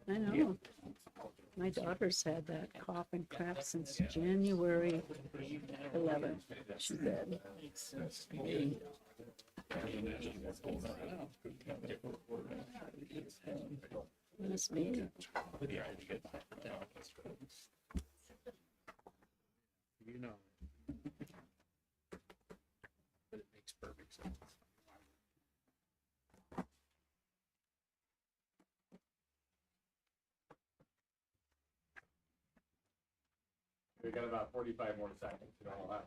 I know. My daughter's had that cough and crap since January 11th, she said. Must be. You know, but it makes perfect sense. We got about 45 more seconds. You know, all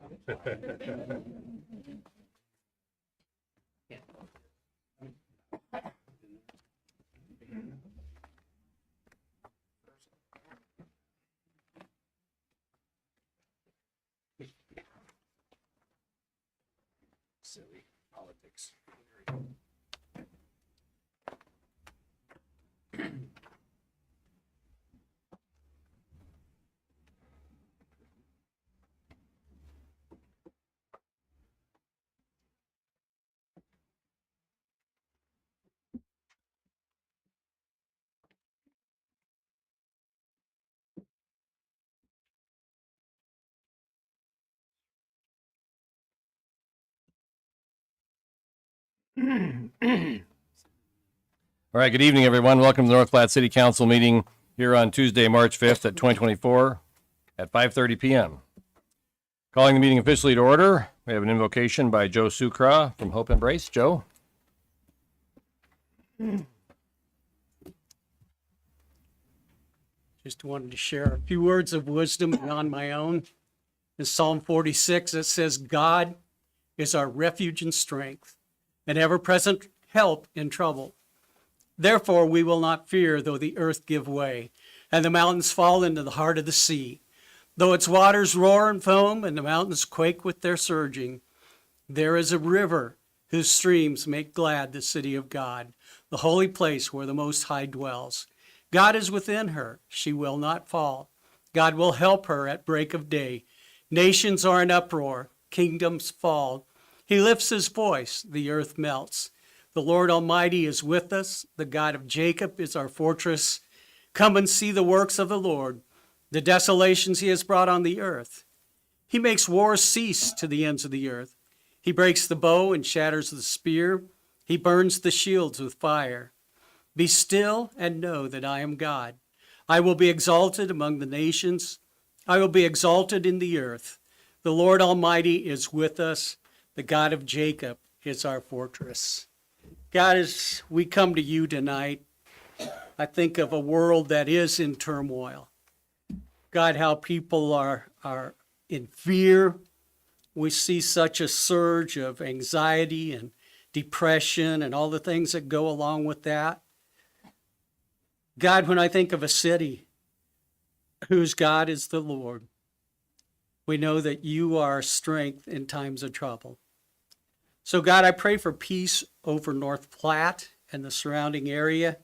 Silly politics. All right, good evening, everyone. Welcome to the North Platte City Council meeting here on Tuesday, March 5th at 2024 at 5:30 p.m. Calling the meeting officially to order, we have an invocation by Joe Sucra from Hope Embrace. Joe? Just wanted to share a few words of wisdom beyond my own. In Psalm 46, it says, God is our refuge and strength, an ever-present help in trouble. Therefore we will not fear, though the earth give way, and the mountains fall into the heart of the sea. Though its waters roar and foam, and the mountains quake with their surging, there is a river whose streams make glad the city of God, the holy place where the Most High dwells. God is within her, she will not fall. God will help her at break of day. Nations are in uproar, kingdoms fall. He lifts his voice, the earth melts. The Lord Almighty is with us, the God of Jacob is our fortress. Come and see the works of the Lord, the desolations he has brought on the earth. He makes wars cease to the ends of the earth. He breaks the bow and shatters the spear. He burns the shields with fire. Be still and know that I am God. I will be exalted among the nations. I will be exalted in the earth. The Lord Almighty is with us. The God of Jacob is our fortress. God, as we come to you tonight, I think of a world that is in turmoil. God, how people are in fear. We see such a surge of anxiety and depression and all the things that go along with that. God, when I think of a city whose God is the Lord, we know that you are strength in times of trouble. So God, I pray for peace over North Platte and the surrounding area.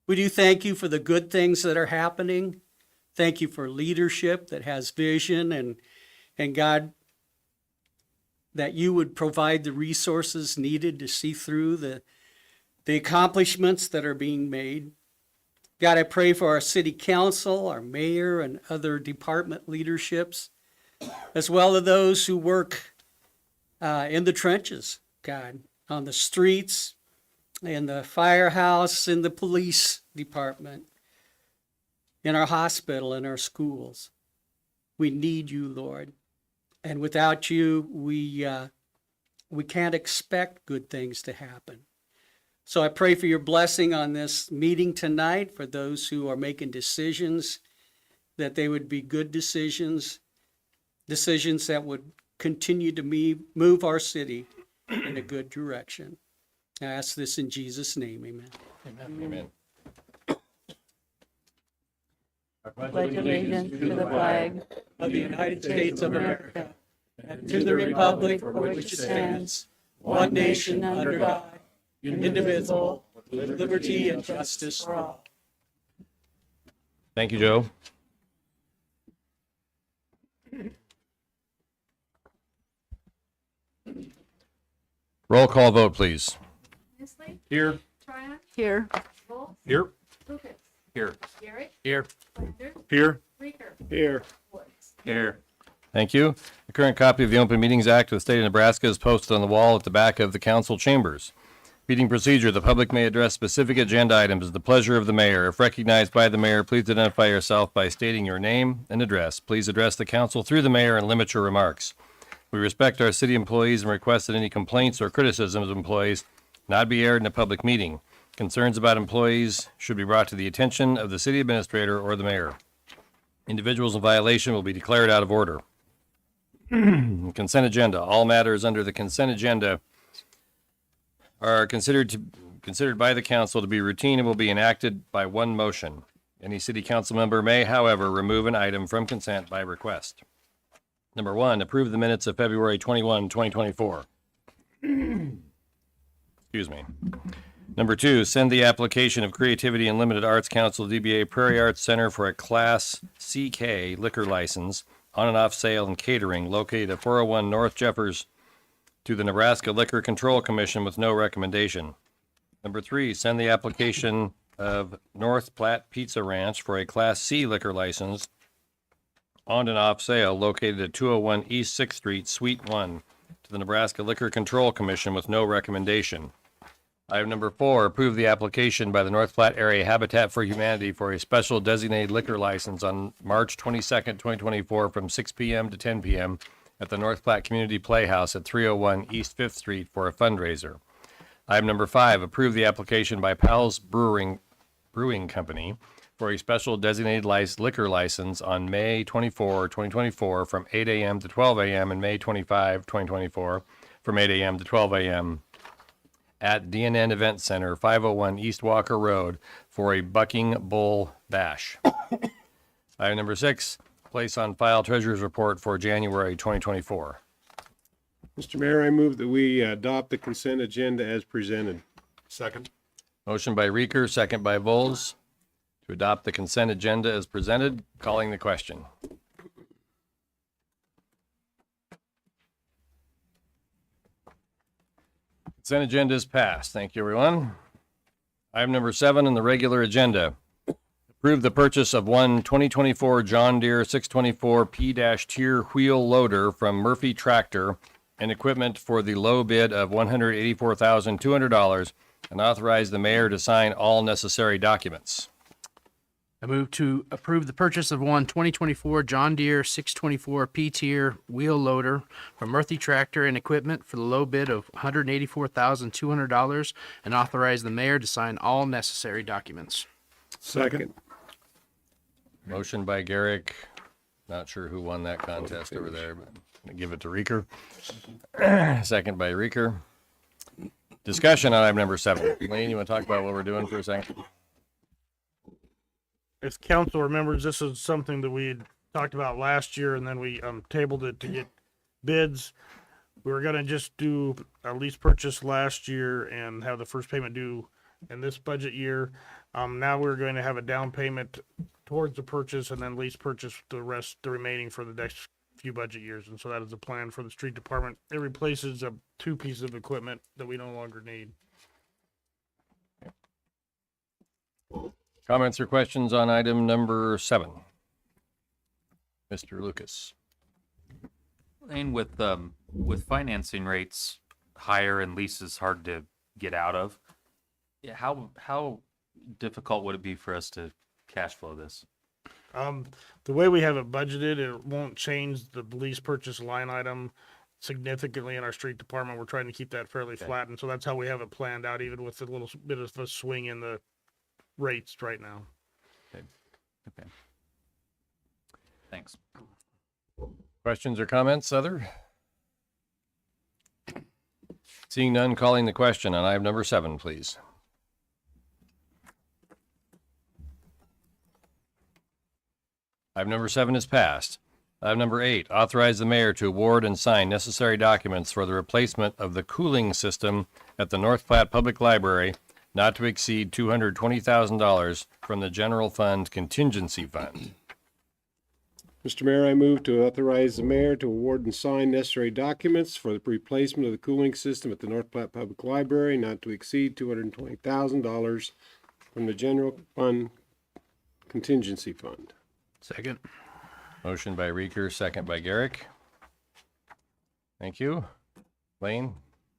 We do thank you for the good things that are happening. Thank you for leadership that has vision and God, that you would provide the resources needed to see through the accomplishments that are being made. God, I pray for our city council, our mayor, and other department leaderships, as well as those who work in the trenches, God, on the streets, in the firehouse, in the police department, in our hospital, in our schools. We need you, Lord. And without you, we can't expect good things to happen. So I pray for your blessing on this meeting tonight, for those who are making decisions, that they would be good decisions that would continue to move our city in a good direction. I ask this in Jesus' name, amen. Amen. Pledge allegiance to the flag Of the United States of America, and to the republic for which it stands, one nation under God, indivisible, with liberty and justice for all. Thank you, Joe. Roll call vote, please. Nestle, Here. Tryon, Here. Volk, Here. Lucas, Here. Garrett, Here. Flanders, Here. Reeker, Here. Woods. Here. Thank you. The current copy of the Open Meetings Act of the State of Nebraska is posted on the wall at the back of the council chambers. Meeting procedure: the public may address specific agenda items at the pleasure of the mayor. If recognized by the mayor, please identify yourself by stating your name and address. Please address the council through the mayor and limit your remarks. We respect our city employees and request that any complaints or criticisms of employees not be aired in a public meeting. Concerns about employees should be brought to the attention of the city administrator or the mayor. Individuals in violation will be declared out of order. Consent agenda. All matters under the consent agenda are considered by the council to be routine and will be enacted by one motion. Any city council member may, however, remove an item from consent by request. Number 1, approve the minutes of February 21, 2024. Excuse me. Number 2, send the application of Creativity and Limited Arts Council DBA Prairie Arts Center for a Class CK liquor license, on and off sale and catering located at 401 North Jeffers to the Nebraska Liquor Control Commission with no recommendation. Number 3, send the application of North Platte Pizza Ranch for a Class C liquor license, on and off sale located at 201 East 6th Street, Suite 1 to the Nebraska Liquor Control Commission with no recommendation. Item number 4, approve the application by the North Platte Area Habitat for Humanity for a special designated liquor license on March 22nd, 2024 from 6 p.m. to 10 p.m. at the North Platte Community Playhouse at 301 East 5th Street for a fundraiser. Item number 5, approve the application by Powell's Brewing Company for a special designated liquor license on May 24, 2024 from 8 a.m. to 12 a.m. and May 25, 2024 from 8 a.m. to 12 a.m. at DNN Event Center, 501 East Walker Road for a Bucking Bull Bash. Item number 6, place on file treasurer's report for January 2024. Mr. Mayor, I move that we adopt the consent agenda as presented. Second. Motion by Reeker, second by Vols, to adopt the consent agenda as presented. Calling the question. Consent agenda is passed. Thank you, everyone. Item number 7 on the regular agenda. Approve the purchase of one 2024 John Deere 624 P-tier wheel loader from Murphy Tractor and equipment for the low bid of $184,200 and authorize the mayor to sign all necessary documents. I move to approve the purchase of one 2024 John Deere 624 P-tier wheel loader from Murphy Tractor and equipment for the low bid of $184,200 and authorize the mayor to sign all necessary documents. Second. Motion by Garrick. Not sure who won that contest over there, but I'm gonna give it to Reeker. Second by Reeker. Discussion on item number 7. Lane, you want to talk about what we're doing for a second? If council remembers, this is something that we had talked about last year, and then we tabled it to get bids. We were gonna just do a lease purchase last year and have the first payment due in this budget year. Now we're going to have a down payment towards the purchase and then lease purchase the remaining for the next few budget years. And so that is the plan for the street department. It replaces 2 pieces of equipment that we no longer need. Comments or questions on item number 7? Mr. Lucas. And with financing rates higher and leases hard to get out of, yeah, how difficult would it be for us to cash flow this? The way we have it budgeted, it won't change the lease purchase line item significantly in our street department. We're trying to keep that fairly flat, and so that's how we have it planned out, even with a little bit of a swing in the rates right now. Okay. Thanks. Questions or comments, other? Seeing none, calling the question on item number 7, please. Item number 7 is passed. Item number 8, authorize the mayor to award and sign necessary documents for the replacement of the cooling system at the North Platte Public Library, not to exceed $220,000 from the General Fund Contingency Fund. Mr. Mayor, I move to authorize the mayor to award and sign necessary documents for the replacement of the cooling system at the North Platte Public Library, not to exceed $220,000 from the general fund contingency fund. Second. Motion by Reeker, second by Garrick. Thank you. Lane,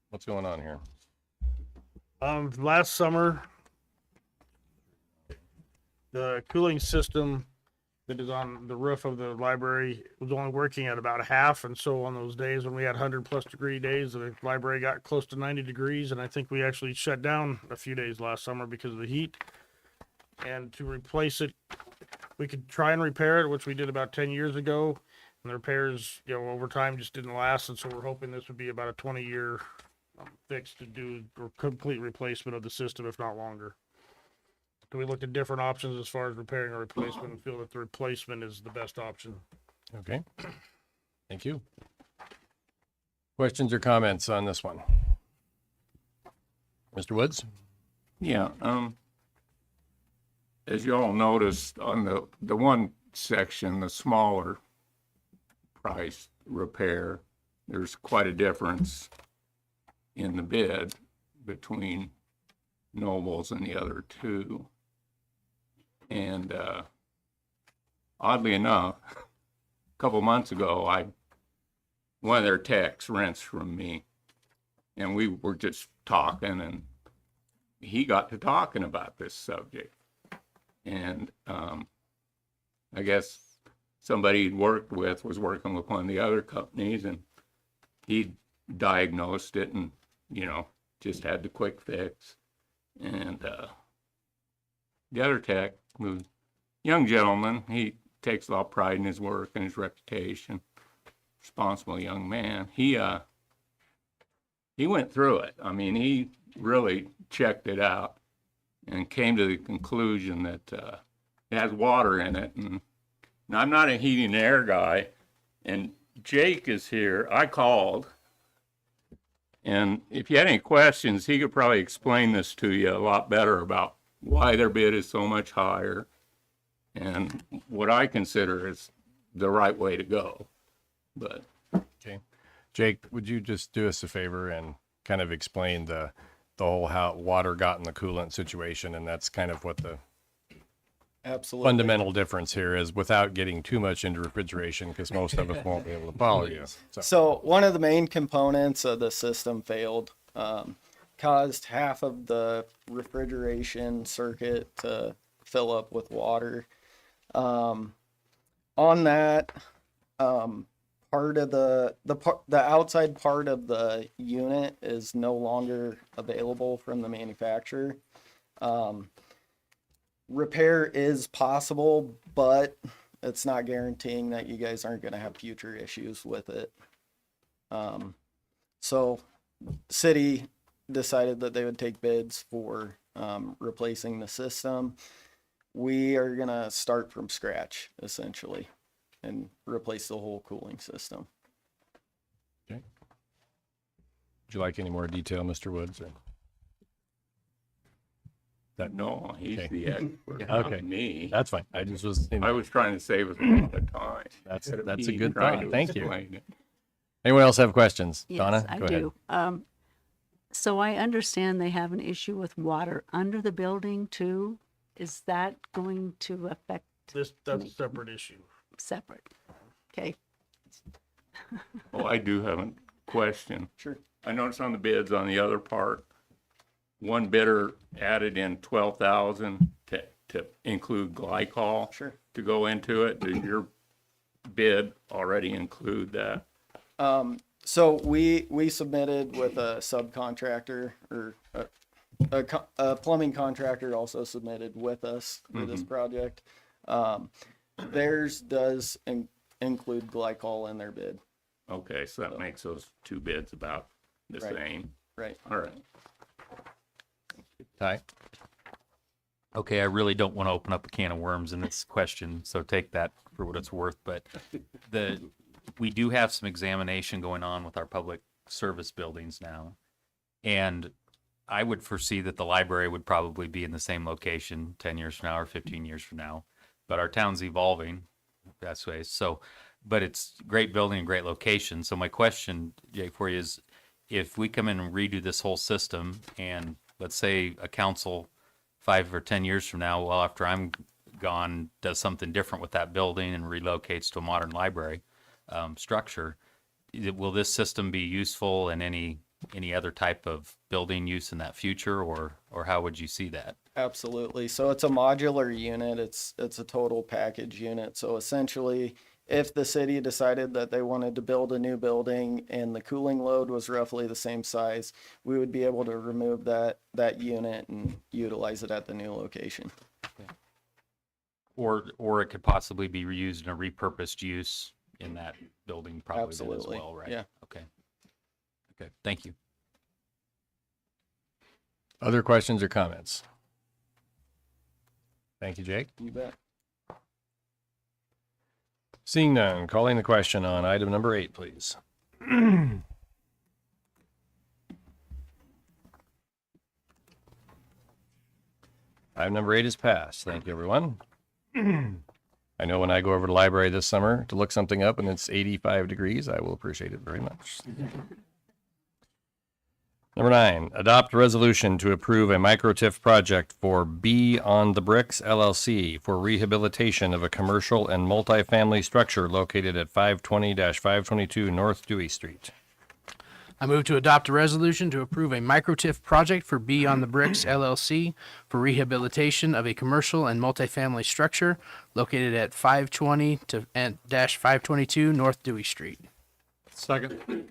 what's going on here? Last summer, the cooling system that is on the roof of the library was only working at about half. And so on those days when we had 100+ degree days, the library got close to 90 degrees. And I think we actually shut down a few days last summer because of the heat. And to replace it, we could try and repair it, which we did about 10 years ago. And the repairs, over time just didn't last. And so we're hoping this would be about a 20-year fix to do a complete replacement of the system, if not longer. So we looked at different options as far as repairing or replacement and feel that the replacement is the best option. Okay. Thank you. Questions or comments on this one? Mr. Woods? Yeah, as you all noticed on the one section, the smaller price repair, there's quite a difference in the bid between Nobles and the other two. And oddly enough, a couple months ago, one of their techs rents from me, and we were just talking, and he got to talking about this subject. And I guess somebody he'd worked with was working with one of the other companies, and he diagnosed it and, just had the quick fix. And the other tech, who's a young gentleman, he takes a lot of pride in his work and his reputation, responsible young man. He went through it. I mean, he really checked it out and came to the conclusion that it has water in it. And I'm not a heating and air guy, and Jake is here. I called, and if you had any questions, he could probably explain this to you a lot better about why their bid is so much higher and what I consider is the right way to go. But Okay. Jake, would you just do us a favor and kind of explain the whole how water got in the coolant situation? And that's kind of what the Absolutely. fundamental difference here is, without getting too much into refrigeration, because most of us won't be able to follow you. So one of the main components of the system failed, caused half of the refrigeration circuit to fill up with water. On that, part of the outside part of the unit is no longer available from the manufacturer. Repair is possible, but it's not guaranteeing that you guys aren't going to have future issues with it. So city decided that they would take bids for replacing the system. We are going to start from scratch, essentially, and replace the whole cooling system. Okay. Would you like any more detail, Mr. Woods? Or? no, he's Okay. the expert, Okay. not me. That's fine. I just was. I was trying to save us a lot of time. That's Instead of a me good trying thought. to Thank you. explain it. Anyone else have questions? Yes, Donna, I go ahead. do. So I understand they have an issue with water under the building too. Is that going to affect That's a separate issue. separate? Okay. Oh, I do have a question. Sure. I noticed on the bids on the other part, one bidder added in 12,000 to include glycol. Sure. To go into it. Does your bid already include that? So we submitted with a subcontractor, or a plumbing contractor also submitted with us for this project. Theirs does include glycol in their bid. Okay, so that makes those two bids about the Right. same. Right. All right. Ty? Okay, I really don't want to open up a can of worms in this question, so take that for what it's worth. But we do have some examination going on with our public service buildings now. And I would foresee that the library would probably be in the same location 10 years from now or 15 years from now. But our town's evolving, best ways. So, but it's great building and great location. So my question, Jay, for you is, if we come in and redo this whole system, and let's say a council 5 or 10 years from now, well, after I'm gone, does something different with that building and relocates to a modern library structure, will this system be useful in any other type of building use in that future, or how would you see that? Absolutely. So it's a modular unit. It's a total package unit. So essentially, if the city decided that they wanted to build a new building and the cooling load was roughly the same size, we would be able to remove that unit and utilize it at the new location. Or it could possibly be reused in a repurposed use in that building probably then as Absolutely. well, right? Yeah. Okay, thank you. Other questions or comments? Thank you, Jake. You bet. Seeing none, calling the question on item number 8, please. Item number 8 is passed. Thank you, everyone. I know when I go over to the library this summer to look something up and it's 85 degrees, I will appreciate it very much. Number 9, adopt a resolution to approve a micro-TIF project for B on the Bricks LLC for rehabilitation of a commercial and multifamily structure located at 520-522 North Dewey Street. I move to adopt a resolution to approve a micro-TIF project for B on the Bricks LLC for rehabilitation of a commercial and multifamily structure located at 520-522 North Dewey Street. Second.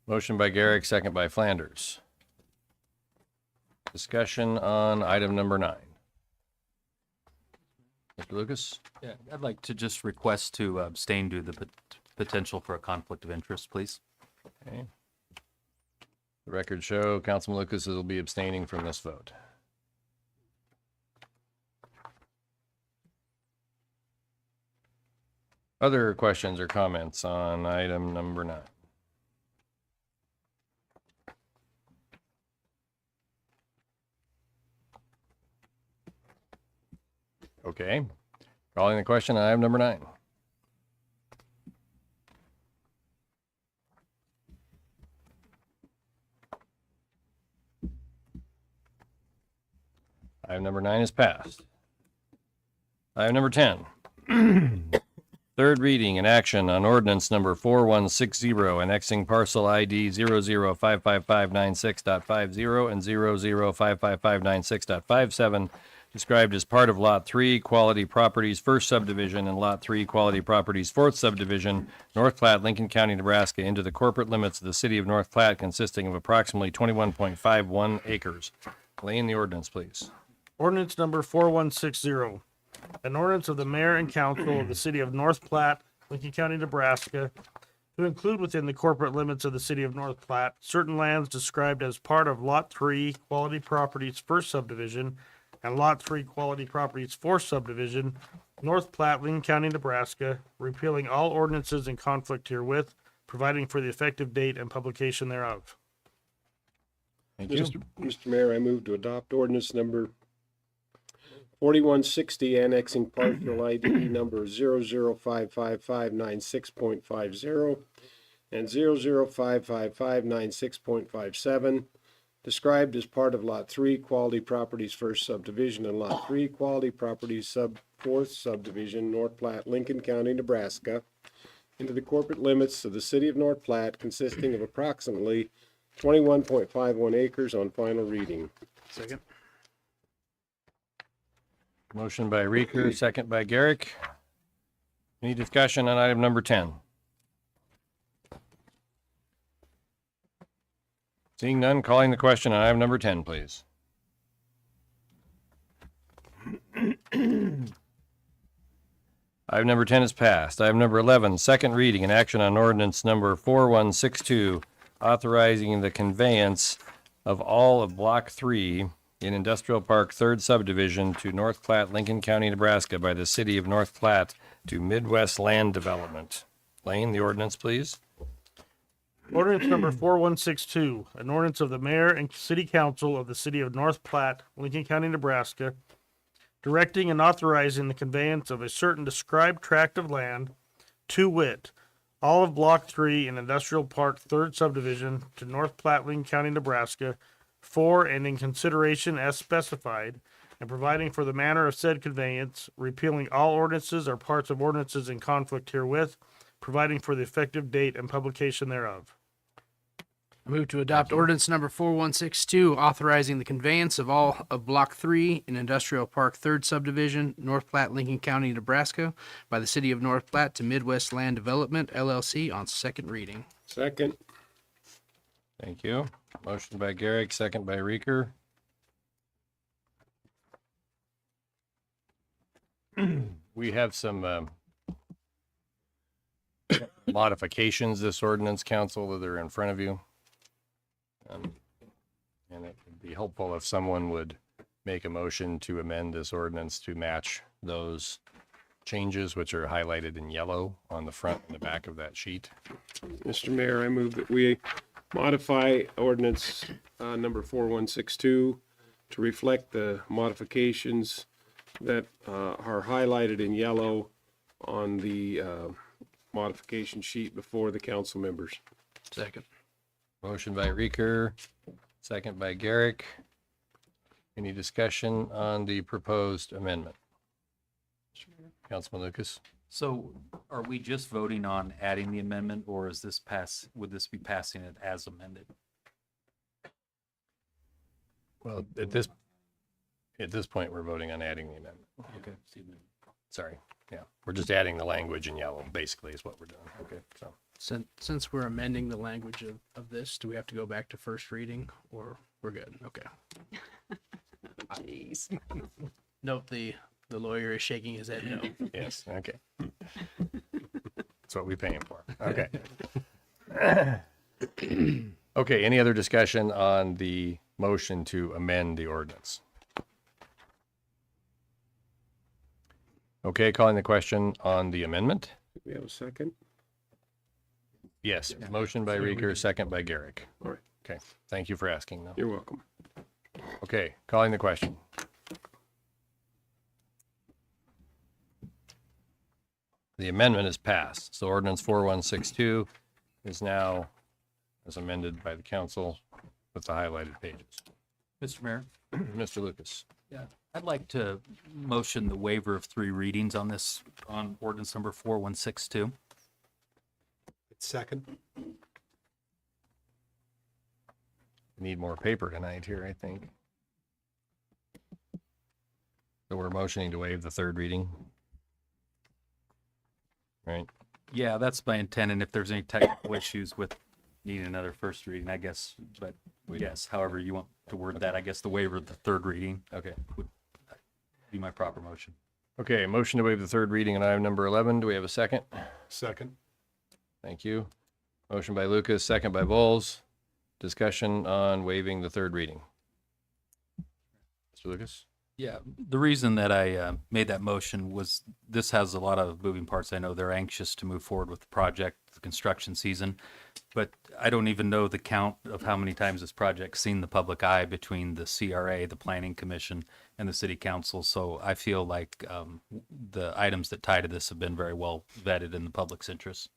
Motion by Garrick, second by Flanders. Discussion on item number 9. Mr. Lucas? Yeah, I'd like to just request to abstain due to the potential for a conflict of interest, please. Okay. The record show Councilman Lucas will be abstaining from this vote. Other questions or comments on item number 9? Okay. Calling the question on item number 9. Item number 9 is passed. Item number 10. Third reading and action on ordinance number 4160, annexing parcel ID 005556.50 and 005556.57, described as part of Lot 3, Quality Properties First Subdivision, and Lot 3, Quality Properties Fourth Subdivision, North Platte, Lincoln County, Nebraska, into the corporate limits of the city of North Platte, consisting of approximately 21.51 acres. Lane, the ordinance, please. Ordinance number 4160. An ordinance of the mayor and council of the city of North Platte, Lincoln County, Nebraska, to include within the corporate limits of the city of North Platte certain lands described as part of Lot 3, Quality Properties First Subdivision, and Lot 3, Quality Properties Fourth Subdivision, North Platte, Lincoln County, Nebraska, repealing all ordinances in conflict herewith, providing for the effective date and publication thereof. Thank you. Mr. Mayor, I move to adopt ordinance number 4160, annexing parcel ID number 005556.50 and 005556.57, described as part of Lot 3, Quality Properties First Subdivision, and Lot 3, Quality Properties Fourth Subdivision, North Platte, Lincoln County, Nebraska, into the corporate limits of the city of North Platte, consisting of approximately 21.51 acres on final reading. Second. Motion by Reeker, second by Garrick. Any discussion on item number 10? Seeing none, calling the question on item number 10, please. Item number 10 is passed. Item number 11, second reading and action on ordinance number 4162, authorizing the conveyance of all of Block 3 in Industrial Park 3rd Subdivision to North Platte, Lincoln County, Nebraska by the city of North Platte to Midwest Land Development. Lane, the ordinance, please. Ordinance number 4162, an ordinance of the mayor and city council of the city of North Platte, Lincoln County, Nebraska, directing and authorizing the conveyance of a certain described tract of land, to wit, all of Block 3 in Industrial Park 3rd Subdivision to North Platte, Lincoln County, Nebraska, for and in consideration as specified, and providing for the manner of said conveyance, repealing all ordinances or parts of ordinances in conflict herewith, providing for the effective date and publication thereof. I move to adopt ordinance number 4162, authorizing the conveyance of all of Block 3 in Industrial Park 3rd Subdivision, North Platte, Lincoln County, Nebraska, by the City of North Platte to Midwest Land Development, LLC, on second reading. Second. Thank you. Motion by Garrick, second by Reeker. We have some modifications this ordinance, council, that are in front of you. And it would be helpful if someone would make a motion to amend this ordinance to match those changes, which are highlighted in yellow on the front and the back of that sheet. Mr. Mayor, I move that we modify ordinance number 4162 to reflect the modifications that are highlighted in yellow on the modification sheet before the council members. Second. Motion by Reeker, second by Garrick. Any discussion on the proposed amendment? Councilman Lucas? So are we just voting on adding the amendment, or is this would this be passing it as amended? Well, at this point, we're voting on adding the amendment. Okay. Sorry. Yeah, we're just adding the language in yellow, basically, is what we're doing. Okay, so. Since we're amending the language of this, do we have to go back to first reading, or we're good? Okay. Jeez. Note the lawyer is shaking his head no. Yes, okay. That's what we pay him for. Okay. Okay, any other discussion on the motion to amend the ordinance? Okay, calling the question on the amendment. Do we have a second? Yes, motion by Reeker, second by Garrick. All right. Okay, thank you for asking, though. You're welcome. Okay, calling the question. The amendment is passed, so ordinance 4162 is now as amended by the council with the highlighted pages. Mr. Mayor? Mr. Lucas. Yeah. I'd like to motion the waiver of 3 readings on this, on ordinance number 4162. Second. Need more paper tonight here, I think. So we're motioning to waive the 3rd reading. Right? Yeah, that's my intent, and if there's any technical issues with needing another first reading, I guess, but yes, however you want to word that, I guess the waiver of the 3rd reading Okay. would be my proper motion. Okay, motion to waive the 3rd reading on item number 11. Do we have a second? Second. Thank you. Motion by Lucas, second by Bowles. Discussion on waiving the 3rd reading. Mr. Lucas? Yeah, the reason that I made that motion was this has a lot of moving parts. I know they're anxious to move forward with the project, the construction season, but I don't even know the count of how many times this project's seen the public eye between the CRA, the Planning Commission, and the City Council. So I feel like the items that tie to this have been very well vetted in the public's interest.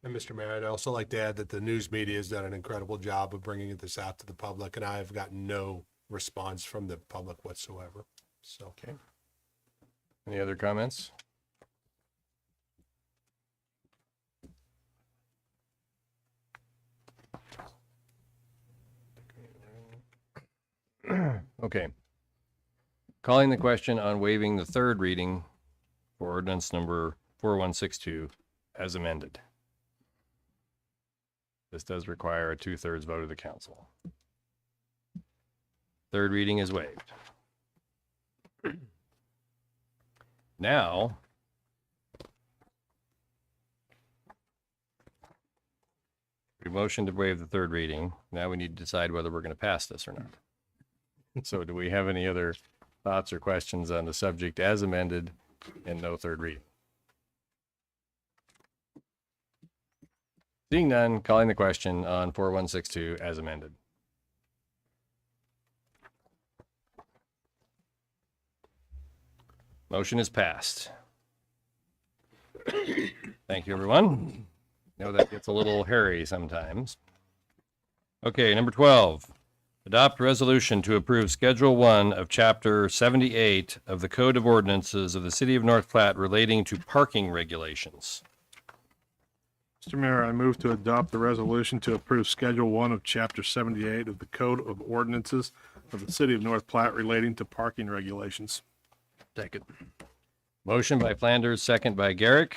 And Mr. Mayor, I'd also like to add that the news media has done an incredible job of bringing this out to the public, and I have gotten no response from the public whatsoever. So. Okay. Any other comments? Okay. Calling the question on waiving the 3rd reading for ordinance number 4162 as amended. This does require a 2/3 vote of the council. 3rd reading is waived. Now, we motioned to waive the 3rd reading. Now we need to decide whether we're going to pass this or not. So do we have any other thoughts or questions on the subject as amended and no 3rd reading? Seeing none, calling the question on 4162 as amended. Motion is passed. Thank you, everyone. I know that gets a little hairy sometimes. Okay, number 12. Adopt resolution to approve Schedule 1 of Chapter 78 of the Code of Ordinances of the City of North Platte relating to parking regulations. Mr. Mayor, I move to adopt the resolution to approve Schedule 1 of Chapter 78 of the Code of Ordinances of the City of North Platte relating to parking regulations. Second. Motion by Flanders, second by Garrick.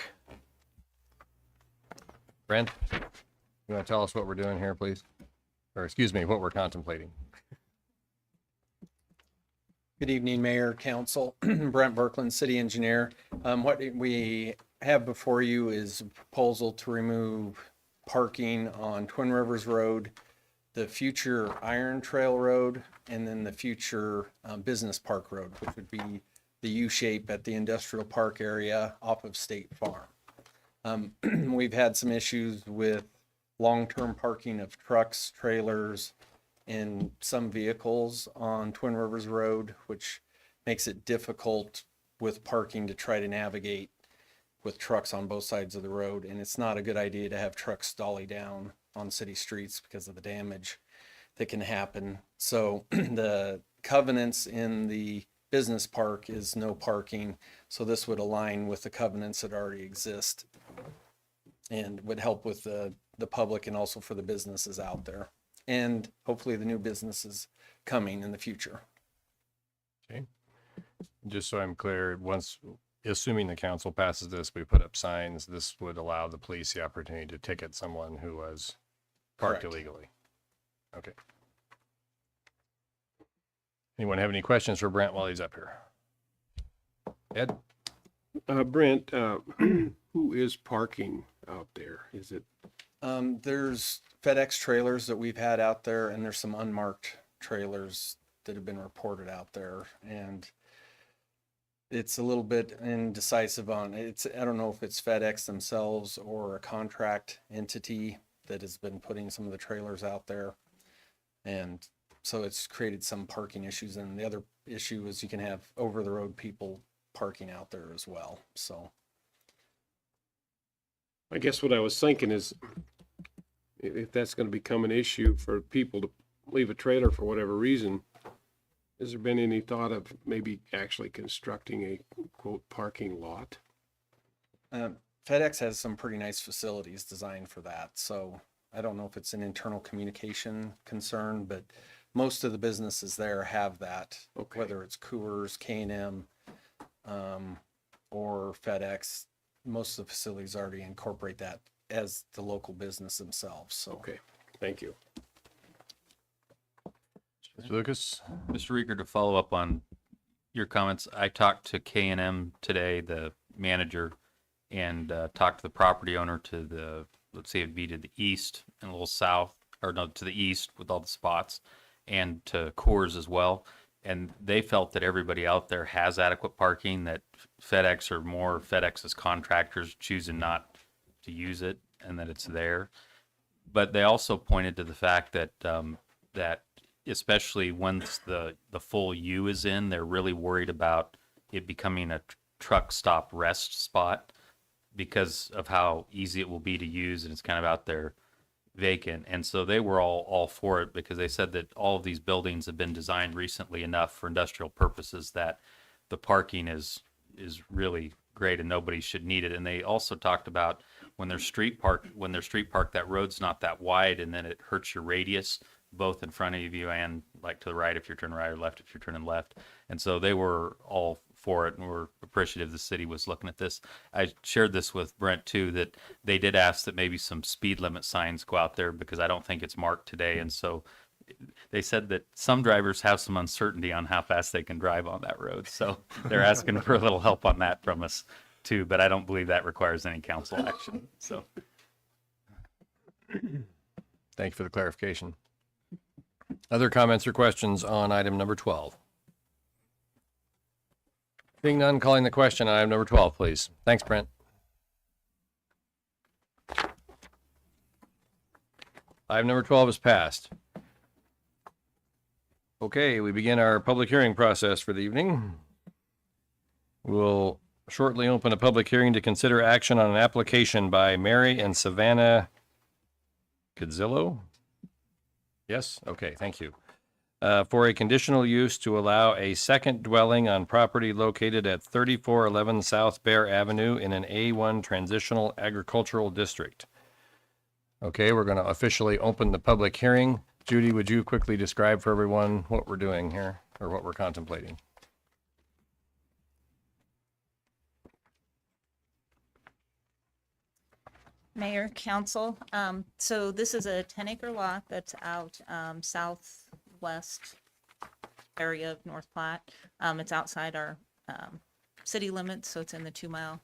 Brent, you want to tell us what we're doing here, please? Or excuse me, what we're contemplating. Good evening, Mayor, Council. Brent Berkland, City Engineer. What we have before you is a proposal to remove parking on Twin Rivers Road, the future Iron Trail Road, and then the future Business Park Road, which would be the U-shape at the industrial park area off of State Farm. We've had some issues with long-term parking of trucks, trailers, and some vehicles on Twin Rivers Road, which makes it difficult with parking to try to navigate with trucks on both sides of the road. And it's not a good idea to have trucks dolly down on city streets because of the damage that can happen. So the covenants in the business park is no parking. So this would align with the covenants that already exist and would help with the public and also for the businesses out there. And hopefully the new businesses coming in the future. Okay. Just so I'm clear, once, assuming the council passes this, we put up signs, this would allow the police the opportunity to ticket someone who was parked Correct. illegally. Okay. Anyone have any questions for Brent while he's up here? Ed? Brent, who is parking out there? Is it, There's FedEx trailers that we've had out there, and there's some unmarked trailers that have been reported out there. And it's a little bit indecisive on it's. I don't know if it's FedEx themselves or a contract entity that has been putting some of the trailers out there. And so it's created some parking issues. And the other issue is you can have over the road people parking out there as well. So I guess what I was thinking is if that's going to become an issue for people to leave a trailer for whatever reason, has there been any thought of maybe actually constructing a quote parking lot? FedEx has some pretty nice facilities designed for that. So I don't know if it's an internal communication concern, but most of the businesses there have that, Okay. whether it's Coors, K&M, or FedEx. Most of the facilities already incorporate that as the local business themselves. So Okay, thank you. Mr. Lucas? Mr. Rieger, to follow up on your comments, I talked to K&M today, the manager, and talked to the property owner to the, let's say it'd be to the east and a little south, or no, to the east with all the spots, and to Coors as well. And they felt that everybody out there has adequate parking, that FedEx or more FedEx's contractors choosing not to use it, and that it's there. But they also pointed to the fact that that especially once the full U is in, they're really worried about it becoming a truck stop rest spot because of how easy it will be to use, and it's kind of out there vacant. And so they were all for it because they said that all of these buildings have been designed recently enough for industrial purposes that the parking is really great and nobody should need it. And they also talked about when they're street park, that road's not that wide, and then it hurts your radius both in front of you and like to the right if you're turning right, or left if you're turning left. And so they were all for it, and we're appreciative the city was looking at this. I shared this with Brent too, that they did ask that maybe some speed limit signs go out there because I don't think it's marked today. And so they said that some drivers have some uncertainty on how fast they can drive on that road. So they're asking for a little help on that from us too, but I don't believe that requires any council action. So Thank you for the clarification. Other comments or questions on item number 12? Being none, calling the question on item number 12, please. Thanks, Brent. Item number 12 is passed. Okay, we begin our public hearing process for the evening. We'll shortly open a public hearing to consider action on an application by Mary and Savannah Cadzillo. Yes? Okay, thank you. For a conditional use to allow a second dwelling on property located at 3411 South Bear Avenue in an A1 Transitional Agricultural District. Okay, we're going to officially open the public hearing. Judy, would you quickly describe for everyone what we're doing here, or what we're contemplating? Mayor, council, so this is a 10-acre lot that's out southwest area of North Platte. It's outside our city limits, so it's in the 2-mile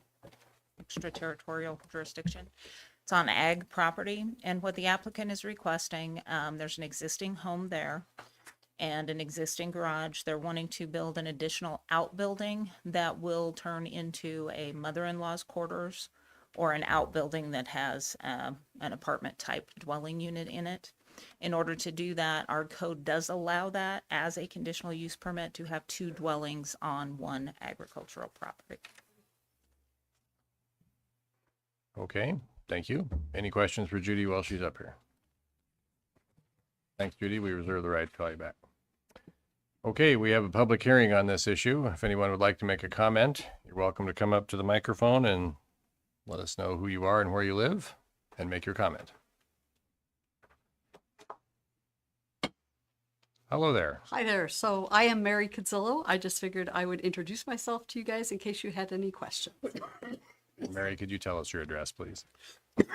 extraterritorial jurisdiction. It's on ag property, and what the applicant is requesting, there's an existing home there and an existing garage. They're wanting to build an additional outbuilding that will turn into a mother-in-law's quarters or an outbuilding that has an apartment type dwelling unit in it. In order to do that, our code does allow that as a conditional use permit to have 2 dwellings on 1 agricultural property. Okay, thank you. Any questions for Judy while she's up here? Thanks, Judy. We reserve the right to call you back. Okay, we have a public hearing on this issue. If anyone would like to make a comment, you're welcome to come up to the microphone and let us know who you are and where you live and make your comment. Hello there. Hi there. So I am Mary Cadzillo. I just figured I would introduce myself to you guys in case you had any questions. Mary, could you tell us your address, please?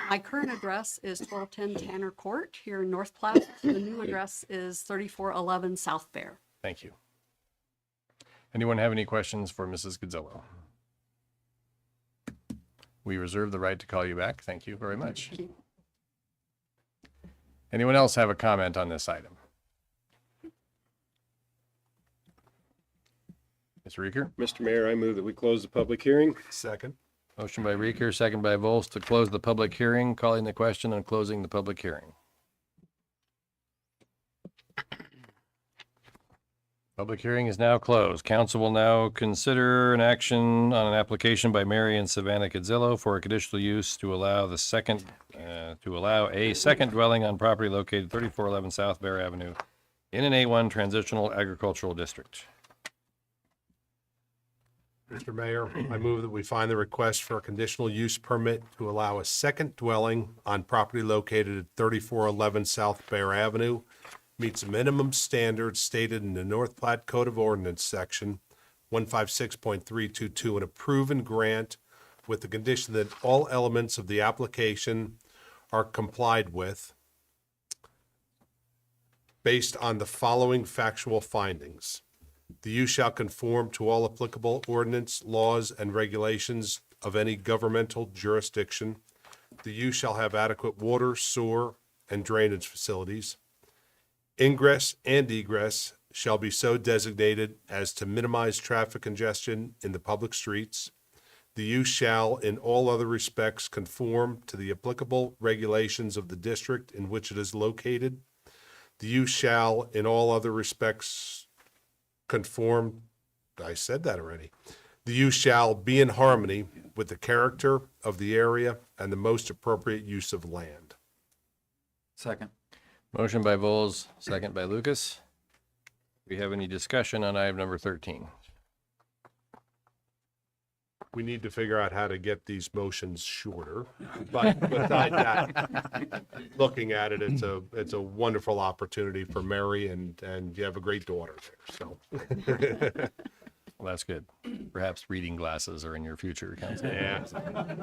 My current address is 1210 Tanner Court here in North Platte. The new address is 3411 South Bear. Thank you. Anyone have any questions for Mrs. Cadzillo? We reserve the right to call you back. Thank you very much. Thank you. Anyone else have a comment on this item? Mr. Reeker? Mr. Mayor, I move that we close the public hearing. Second. Motion by Reeker, second by Volz to close the public hearing, calling the question and closing the public hearing. Public hearing is now closed. Council will now consider an action on an application by Mary and Savannah Cadzillo for a conditional use to allow a second dwelling on property located 3411 South Bear Avenue in an A1 Transitional Agricultural District. Mr. Mayor, I move that we find the request for a conditional use permit to allow a second dwelling on property located at 3411 South Bear Avenue meets minimum standards stated in the North Platte Code of Ordinance section 156.322 and approve and grant with the condition that all elements of the application are complied with based on the following factual findings. The use shall conform to all applicable ordinance, laws, and regulations of any governmental jurisdiction. The use shall have adequate water, sewer, and drainage facilities. Ingress and egress shall be so designated as to minimize traffic congestion in the public streets. The use shall, in all other respects, conform to the applicable regulations of the district in which it is located. The use shall, in all other respects, conform, I said that already. The use shall be in harmony with the character of the area and the most appropriate use of land. Second. Motion by Volz, second by Lucas. Do we have any discussion on item number 13? We need to figure out how to get these motions shorter, but besides that, looking at it, it's a wonderful opportunity for Mary, and you have a great daughter there, so. Well, that's good. Perhaps reading glasses are in your future, Council. Yeah,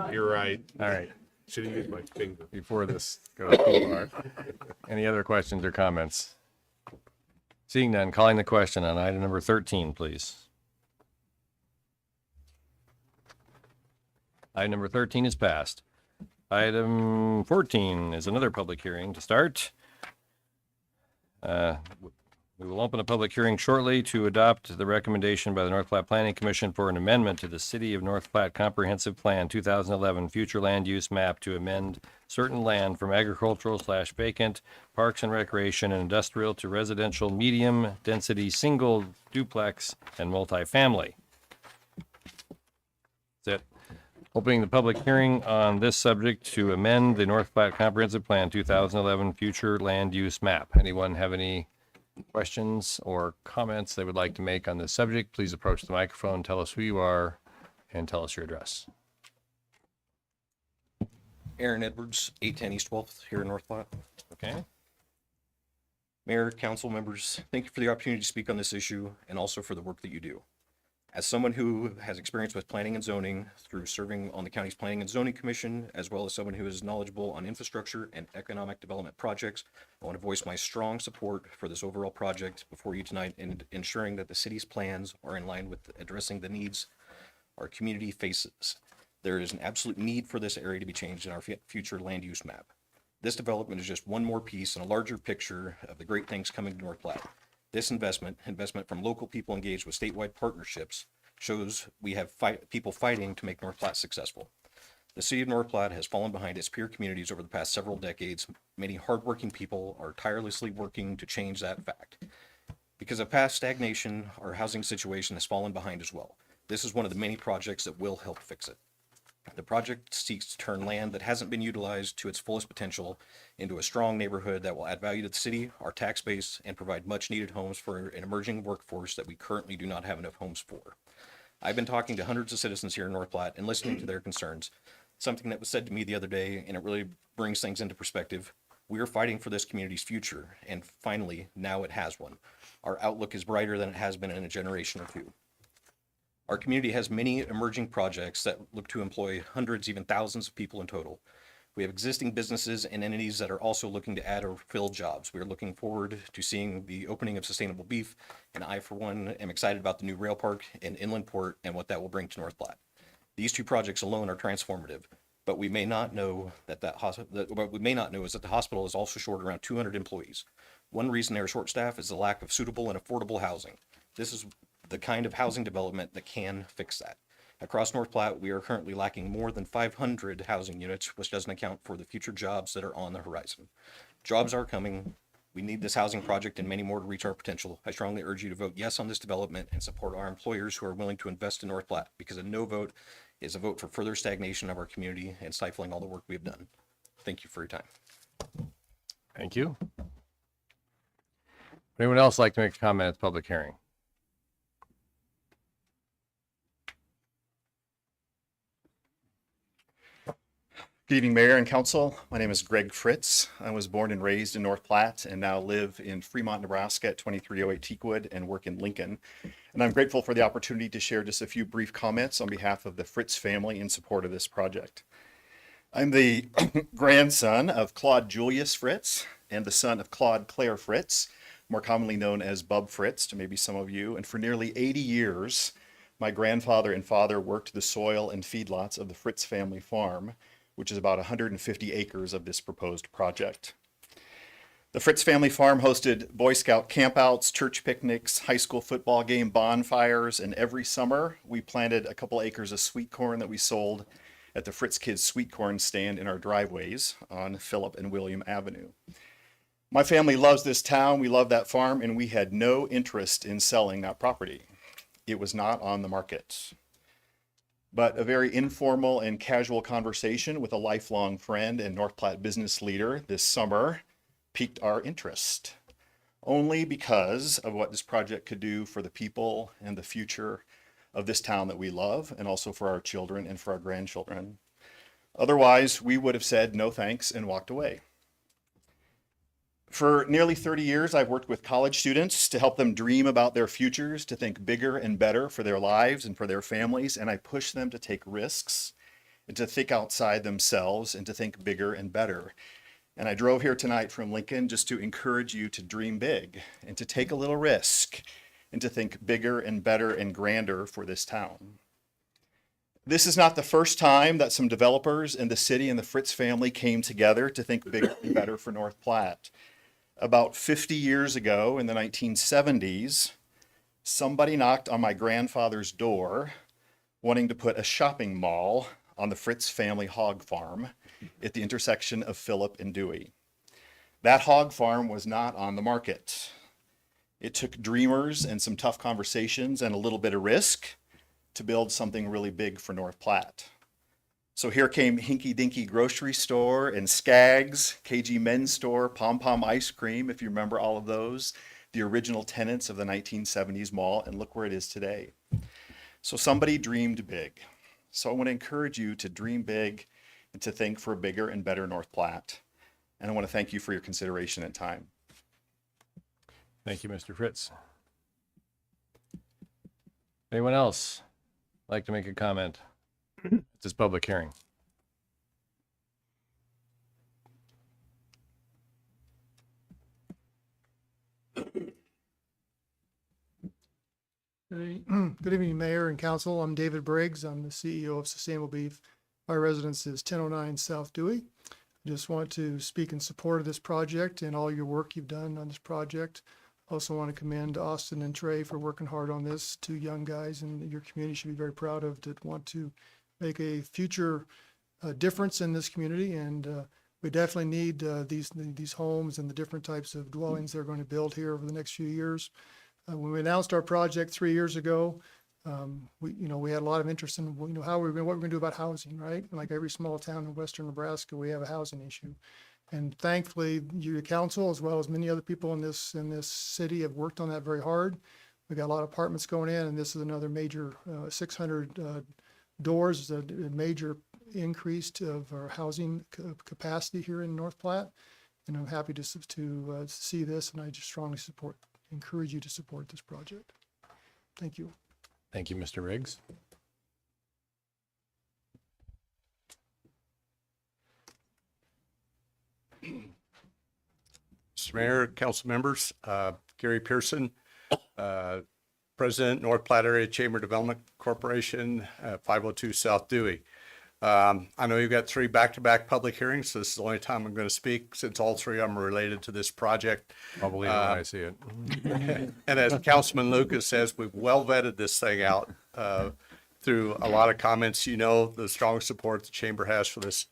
you're right. All right. Should have used my finger. Before this goes too far. Any other questions or comments? Seeing none, calling the question on item number 13, please. Item number 13 is passed. Item 14 is another public hearing to start. We will open a public hearing shortly to adopt the recommendation by the North Platte Planning Commission for an amendment to the City of North Platte Comprehensive Plan 2011 Future Land Use Map to amend certain land from agricultural/vacant, parks and recreation and industrial to residential medium density single duplex and multifamily. That's it. Opening the public hearing on this subject to amend the North Platte Comprehensive Plan 2011 Future Land Use Map. Anyone have any questions or comments they would like to make on this subject? Please approach the microphone, tell us who you are, and tell us your address. Aaron Edwards, 810 East 12th, here in North Platte. Okay. Mayor, council members, thank you for the opportunity to speak on this issue and also for the work that you do. As someone who has experience with planning and zoning through serving on the county's Planning and Zoning Commission, as well as someone who is knowledgeable on infrastructure and economic development projects, I want to voice my strong support for this overall project before you tonight in ensuring that the city's plans are in line with addressing the needs our community faces. There is an absolute need for this area to be changed in our future land use map. This development is just one more piece in a larger picture of the great things coming to North Platte. This investment from local people engaged with statewide partnerships, shows we have people fighting to make North Platte successful. The city of North Platte has fallen behind its peer communities over the past several decades. Many hardworking people are tirelessly working to change that fact. Because of past stagnation, our housing situation has fallen behind as well. This is one of the many projects that will help fix it. The project seeks to turn land that hasn't been utilized to its fullest potential into a strong neighborhood that will add value to the city, our tax base, and provide much needed homes for an emerging workforce that we currently do not have enough homes for. I've been talking to hundreds of citizens here in North Platte and listening to their concerns. Something that was said to me the other day, and it really brings things into perspective. We are fighting for this community's future, and finally, now it has one. Our outlook is brighter than it has been in a generation or two. Our community has many emerging projects that look to employ hundreds, even thousands of people in total. We have existing businesses and entities that are also looking to add or fill jobs. We are looking forward to seeing the opening of Sustainable Beef, and I, for one, am excited about the new rail park and inland port and what that will bring to North Platte. These two projects alone are transformative, but we may not know that what we may not know is that the hospital is also short around 200 employees. One reason they are short staffed is the lack of suitable and affordable housing. This is the kind of housing development that can fix that. Across North Platte, we are currently lacking more than 500 housing units, which doesn't account for the future jobs that are on the horizon. Jobs are coming. We need this housing project and many more to reach our potential. I strongly urge you to vote yes on this development and support our employers who are willing to invest in North Platte, because a no vote is a vote for further stagnation of our community and stifling all the work we have done. Thank you for your time. Thank you. Would anyone else like to make a comment at the public hearing? Good evening, Mayor and Council. My name is Greg Fritz. I was born and raised in North Platte and now live in Fremont, Nebraska at 2308 Teakwood and work in Lincoln. And I'm grateful for the opportunity to share just a few brief comments on behalf of the Fritz family in support of this project. I'm the grandson of Claude Julius Fritz and the son of Claude Claire Fritz, more commonly known as Bub Fritz to maybe some of you. And for nearly 80 years, my grandfather and father worked the soil and feedlots of the Fritz family farm, which is about 150 acres of this proposed project. The Fritz family farm hosted Boy Scout campouts, church picnics, high school football game bonfires, and every summer we planted a couple acres of sweet corn that we sold at the Fritz Kids sweet corn stand in our driveways on Phillip and William Avenue. My family loves this town, we love that farm, and we had no interest in selling that property. It was not on the market. But a very informal and casual conversation with a lifelong friend and North Platte business leader this summer piqued our interest, only because of what this project could do for the people and the future of this town that we love, and also for our children and for our grandchildren. Otherwise, we would have said no thanks and walked away. For nearly 30 years, I've worked with college students to help them dream about their futures, to think bigger and better for their lives and for their families, and I push them to take risks and to think outside themselves and to think bigger and better. And I drove here tonight from Lincoln just to encourage you to dream big and to take a little risk and to think bigger and better and grander for this town. This is not the first time that some developers in the city and the Fritz family came together to think bigger and better for North Platte. About 50 years ago in the 1970s, somebody knocked on my grandfather's door wanting to put a shopping mall on the Fritz family hog farm at the intersection of Phillip and Dewey. That hog farm was not on the market. It took dreamers and some tough conversations and a little bit of risk to build something really big for North Platte. So here came Hinky Dinky Grocery Store and Skaggs, KG Men's Store, Pom Pom Ice Cream, if you remember all of those, the original tenants of the 1970s mall, and look where it is today. So somebody dreamed big. So I want to encourage you to dream big and to think for a bigger and better North Platte. And I want to thank you for your consideration and time. Thank you, Mr. Fritz. Anyone else like to make a comment? It's this public hearing. Good evening, Mayor and Council. I'm David Briggs. I'm the CEO of Sustainable Beef. My residence is 1009 South Dewey. I just want to speak in support of this project and all your work you've done on this project. Also want to commend Austin and Trey for working hard on this. Two young guys in your community should be very proud of that want to make a future difference in this community. And we definitely need these homes and the different types of dwellings they're going to build here over the next few years. When we announced our project 3 years ago, we had a lot of interest in, what we're going to do about housing, right? Like every small town in western Nebraska, we have a housing issue. And thankfully, your council, as well as many other people in this city, have worked on that very hard. We got a lot of apartments going in, and this is another major 600 doors, is a major increase of our housing capacity here in North Platte. And I'm happy to see this, and I just strongly encourage you to support this project. Thank you. Thank you, Mr. Riggs. Mr. Mayor, council members, Gary Pearson, President, North Platte Area Chamber Development Corporation, 502 South Dewey. I know you've got 3 back-to-back public hearings, so this is the only time I'm going to speak since all 3 of them are related to this project. I'll believe it when I see it. And as Councilman Lucas says, we've well vetted this thing out through a lot of comments. The strong support the chamber has for this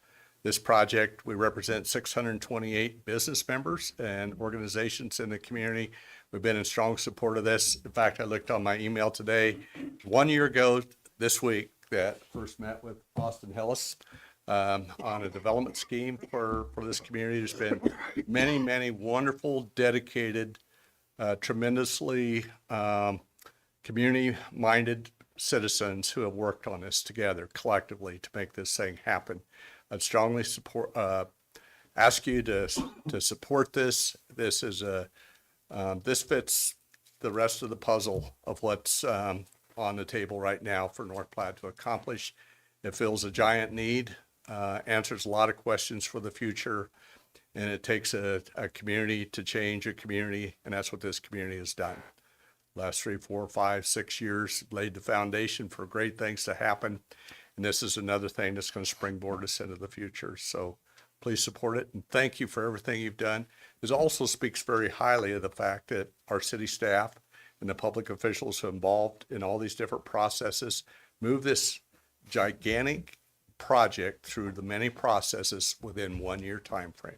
project. We represent 628 business members and organizations in the community. We've been in strong support of this. In fact, I looked on my email today, 1 year ago this week, that first met with Austin Hillis on a development scheme for this community. There's been many, many wonderful, dedicated, tremendously community-minded citizens who have worked on this together collectively to make this thing happen. I'd strongly ask you to support this. This is this fits the rest of the puzzle of what's on the table right now for North Platte to accomplish. It fills a giant need, answers a lot of questions for the future, and it takes a community to change a community, and that's what this community has done. Last 3, 4, 5, 6 years laid the foundation for great things to happen, and this is another thing that's going to springboard us into the future. So please support it, and thank you for everything you've done. This also speaks very highly of the fact that our city staff and the public officials who are involved in all these different processes move this gigantic project through the many processes within 1 year time frame.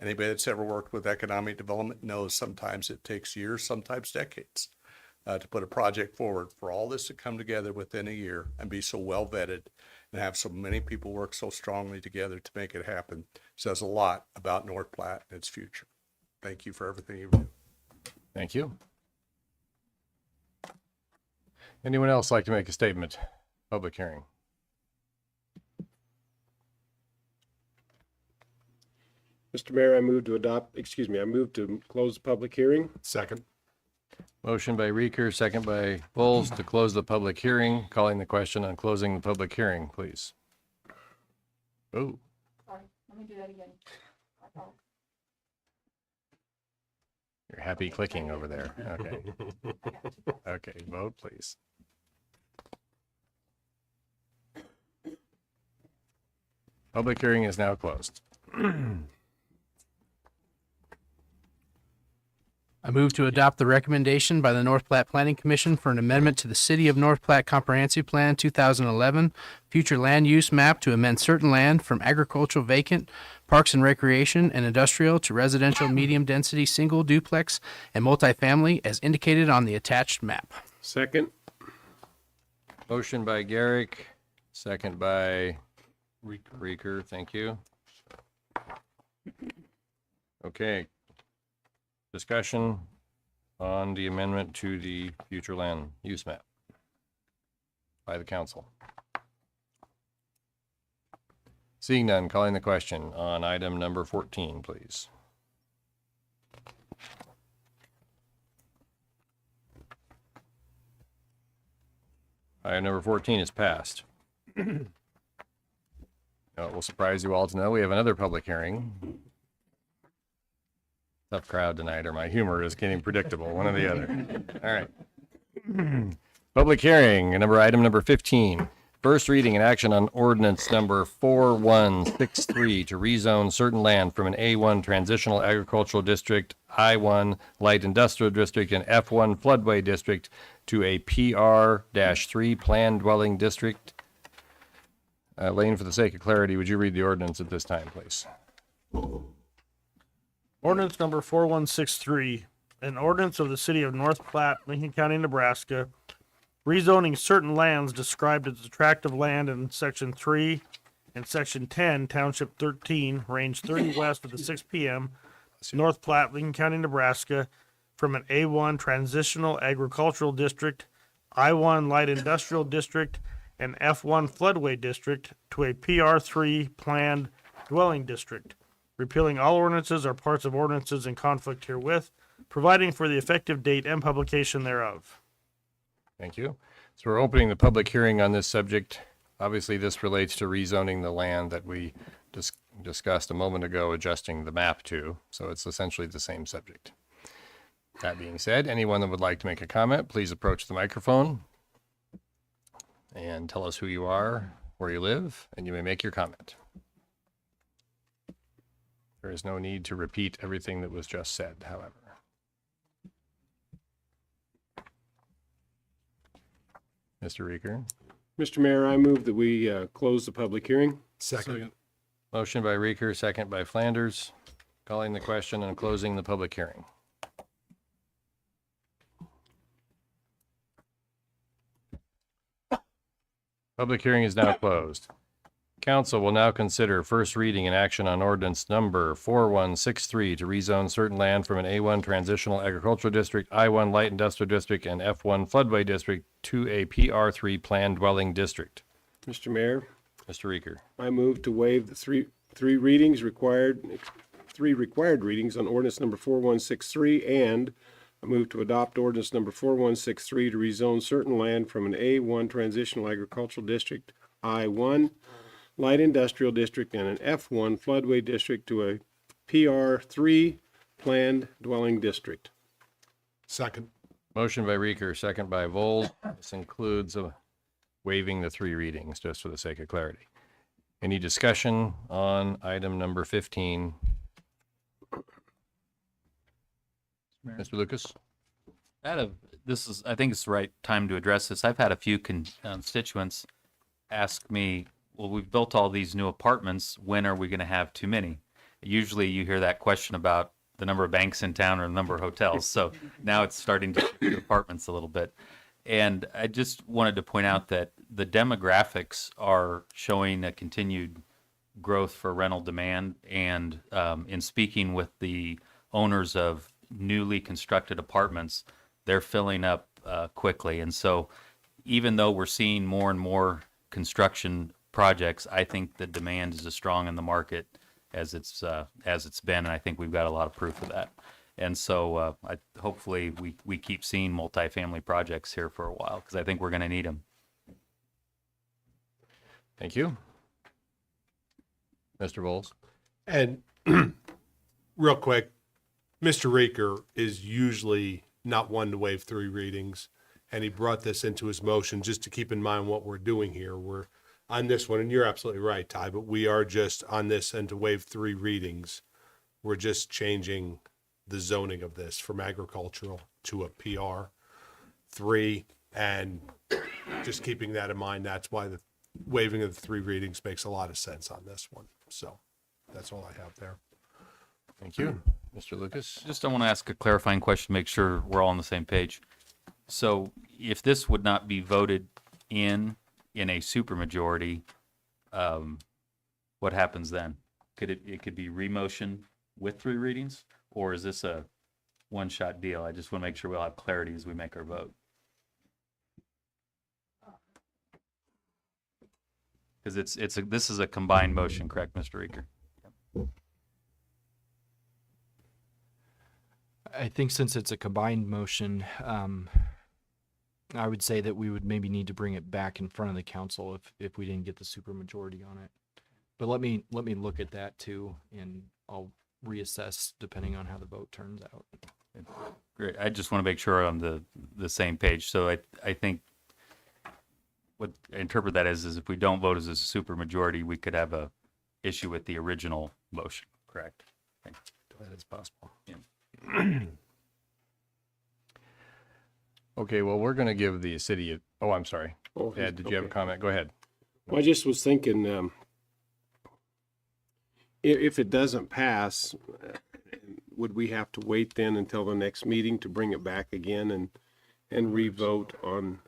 Anybody that's ever worked with economic development knows sometimes it takes years, sometimes decades, to put a project forward. For all this to come together within a year and be so well vetted and have so many people work so strongly together to make it happen says a lot about North Platte and its future. Thank you for everything you do. Thank you. Anyone else like to make a statement? Public hearing. Mr. Mayor, I move to close the public hearing. Second. Motion by Reeker, second by Bowles to close the public hearing. Calling the question on closing the public hearing, please. Oh. Sorry, let me do that again. You're happy clicking over there. Okay. Okay, vote please. Public hearing is now closed. I move to adopt the recommendation by the North Platte Planning Commission for an amendment to the City of North Platte Comprehensive Plan 2011 future land use map to amend certain land from agricultural vacant, parks and recreation, and industrial to residential medium density single duplex and multifamily as indicated on the attached map. Second. Motion by Garrick, second by Reeker. Thank you. Okay. Discussion on the amendment to the future land use map by the council. Seeing none, calling the question on item number 14, please. Item number 14 is passed. Now, it will surprise you all to know we have another public hearing. Tough crowd tonight, or my humor is getting predictable, one or the other. All right. Public hearing, item number 15. First reading and action on ordinance number 4163 to rezone certain land from an A1 transitional agricultural district, I1 light industrial district, and F1 floodway district to a PR-3 planned dwelling district. Lane, for the sake of clarity, would you read the ordinance at this time, please? Ordinance number 4163, an ordinance of the city of North Platte, Lincoln County, Nebraska, rezoning certain lands described as attractive land in section 3 and section 10, township 13, range 30 west of the 6 p.m., North Platte, Lincoln County, Nebraska, from an A1 transitional agricultural district, I1 light industrial district, and F1 floodway district to a PR3 planned dwelling district, repealing all ordinances or parts of ordinances in conflict herewith, providing for the effective date and publication thereof. Thank you. So we're opening the public hearing on this subject. Obviously, this relates to rezoning the land that we discussed a moment ago, adjusting the map to. So it's essentially the same subject. That being said, anyone that would like to make a comment, please approach the microphone and tell us who you are, where you live, and you may make your comment. There is no need to repeat everything that was just said, however. Mr. Reeker. Mr. Mayor, I move that we close the public hearing. Second. Motion by Reeker, second by Flanders. Calling the question and closing the public hearing. Public hearing is now closed. Council will now consider first reading and action on ordinance number 4163 to rezone certain land from an A1 transitional agricultural district, I1 light industrial district, and F1 floodway district to a PR3 planned dwelling district. Mr. Mayor, Mr. Reeker. I move to waive the three required readings on ordinance number 4163, and I move to adopt ordinance number 4163 to rezone certain land from an A1 transitional agricultural district, I1 light industrial district, and an F1 floodway district to a PR3 planned dwelling district. Second. Motion by Reeker, second by Vold. This includes waiving the three readings, just for the sake of clarity. Any discussion on item number 15? Mr. Lucas? I think it's the right time to address this. I've had a few constituents ask me, well, we've built all these new apartments. When are we going to have too many? Usually you hear that question about the number of banks in town or the number of hotels. So now it's starting to shift to apartments a little bit. And I just wanted to point out that the demographics are showing a continued growth for rental demand. And in speaking with the owners of newly constructed apartments, they're filling up quickly. And so even though we're seeing more and more construction projects, I think the demand is as strong in the market as it's been, and I think we've got a lot of proof of that. And so hopefully we keep seeing multifamily projects here for a while, because I think we're going to need them. Thank you. Mr. Bowles. And real quick, Mr. Reeker is usually not one to waive three readings, and he brought this into his motion just to keep in mind what we're doing here. We're on this one, and you're absolutely right, Ty, but we are just on this, and to waive three readings, we're just changing the zoning of this from agricultural to a PR3, and just keeping that in mind. That's why the waiving of the three readings makes a lot of sense on this one. So that's all I have there. Thank you. Mr. Lucas? I want to ask a clarifying question, make sure we're all on the same page. So if this would not be voted in a supermajority, what happens then? It could be remotion with 3 readings, or is this a one-shot deal? I just want to make sure we'll have clarity as we make our vote. Because this is a combined motion, correct, Mr. Reeker? I think since it's a combined motion, I would say that we would maybe need to bring it back in front of the council if we didn't get the supermajority on it. But let me look at that too, and I'll reassess depending on how the vote turns out. Great. I just want to make sure I'm on the same page. So I think what I interpret that as is if we don't vote as a supermajority, we could have a issue with the original motion. Correct. That is possible. Yeah. Okay, well, we're going to give the city, oh, I'm sorry. Oh, Ed, did you have a okay. comment? Go ahead. Well, I just was thinking, if it doesn't pass, would we have to wait then until the next meeting to bring it back again and re-vote on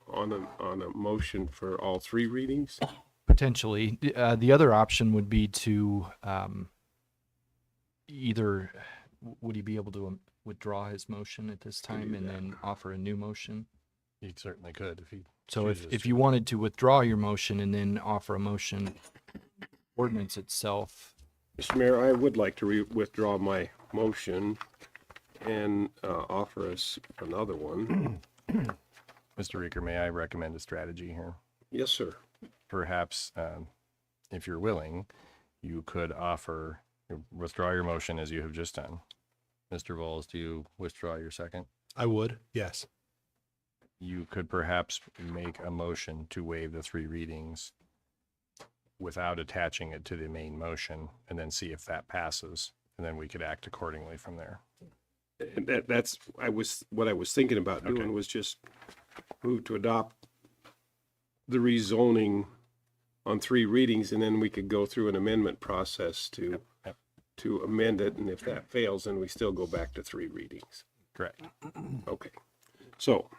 a motion for all 3 readings? Potentially. The other option would be to either, would he be able to withdraw his motion at this time and then offer a new motion? He certainly could if he So chooses if to. you wanted to withdraw your motion and then offer a motion, ordinance itself. Mr. Mayor, I would like to withdraw my motion and offer us another one. Mr. Reeker, may I recommend a strategy here? Yes, sir. Perhaps, if you're willing, you could withdraw your motion as you have just done. Mr. Vols, do you withdraw your second? I would, yes. You could perhaps make a motion to waive the 3 readings without attaching it to the main motion, and then see if that passes, and then we could act accordingly from there. That's what I was thinking about Okay. doing was just move to adopt the rezoning on 3 readings, and then we could go through an amendment process to amend it, and if that fails, then we still go back to 3 readings. Correct. Okay. So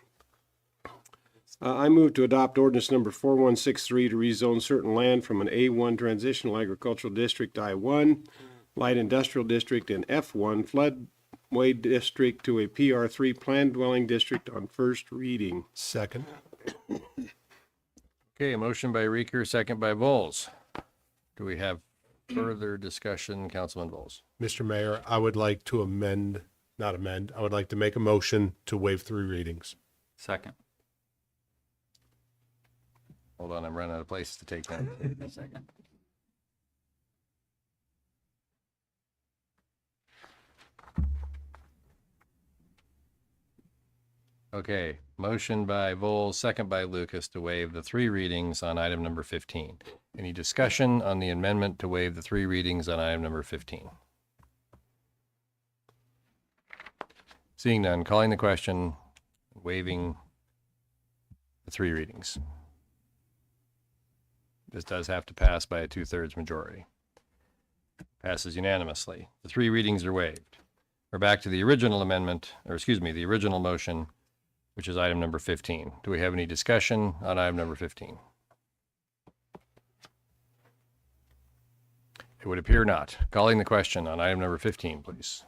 I move to adopt ordinance number 4163 to rezone certain land from an A1 transitional agricultural district I1, light industrial district, and F1 floodway district to a PR3 planned dwelling district on first reading. Second. Okay, a motion by Reeker, second by Vols. Do we have further discussion, Councilman Vols? Mr. Mayor, I would like to I would like to make a motion to waive 3 readings. Second. Hold on, I'm running out of places to take that. A second. Okay, motion by Vols, second by Lucas to waive the 3 readings on item number 15. Any discussion on the amendment to waive the 3 readings on item number 15? Seeing none, calling the question, waiving the 3 readings. This does have to pass by a 2/3 majority. Passes unanimously. The 3 readings are waived. We're back to the original amendment, or excuse me, the original motion, which is item number 15. Do we have any discussion on item number 15? It would appear not. Calling the question on item number 15, please.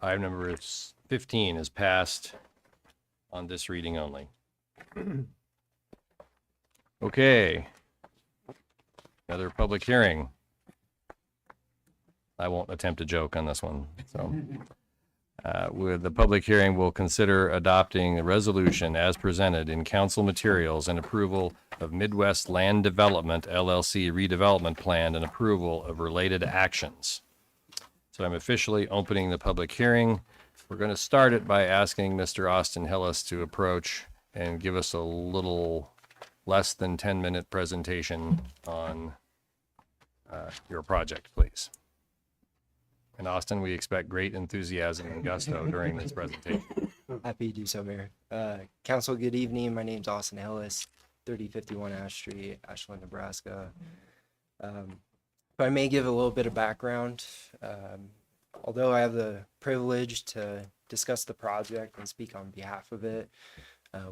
Item number 15 is passed on this reading only. Okay. Another public hearing. I won't attempt a joke on this one. So, with the public hearing, we'll consider adopting a resolution as presented in council materials and approval of Midwest Land Development LLC redevelopment plan and approval of related actions. So I'm officially opening the public hearing. We're going to start it by asking Mr. Austin Hillis to approach and give us a little less than 10-minute presentation on your project, please. And Austin, we expect great enthusiasm and gusto during this presentation. Happy to do so, Mayor. Council, good evening. My name's Austin Hillis, 3051 Ash Street, Ashland, Nebraska. If I may give a little bit of background, Although I have the privilege to discuss the project and speak on behalf of it,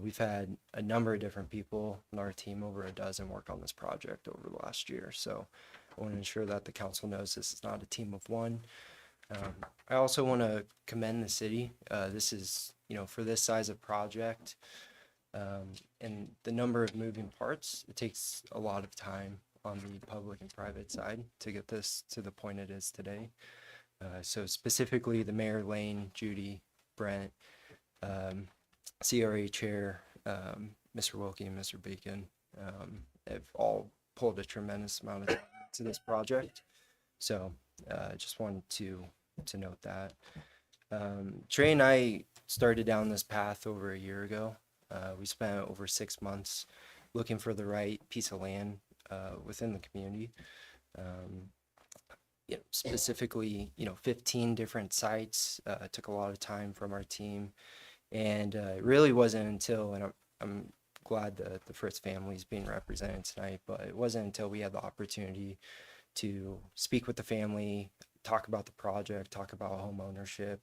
we've had a number of different people on our team, over a dozen, work on this project over the last year. So I want to ensure that the council knows this is not a team of one. I also want to commend the city. This is, for this size of project, and the number of moving parts, it takes a lot of time on the public and private side to get this to the point it is today. So specifically the mayor, Lane, Judy, Brent, CRA chair, Mr. Wilkie and Mr. Bacon, have all pulled a tremendous amount of time to this project. So I just wanted to note that. Trey and I started down this path over a year ago. We spent over 6 months looking for the right piece of land within the community. Specifically, 15 different sites. It took a lot of time from our team. And it really wasn't until, and I'm glad that the Fritz family is being represented tonight, but it wasn't until we had the opportunity to speak with the family, talk about the project, talk about home ownership,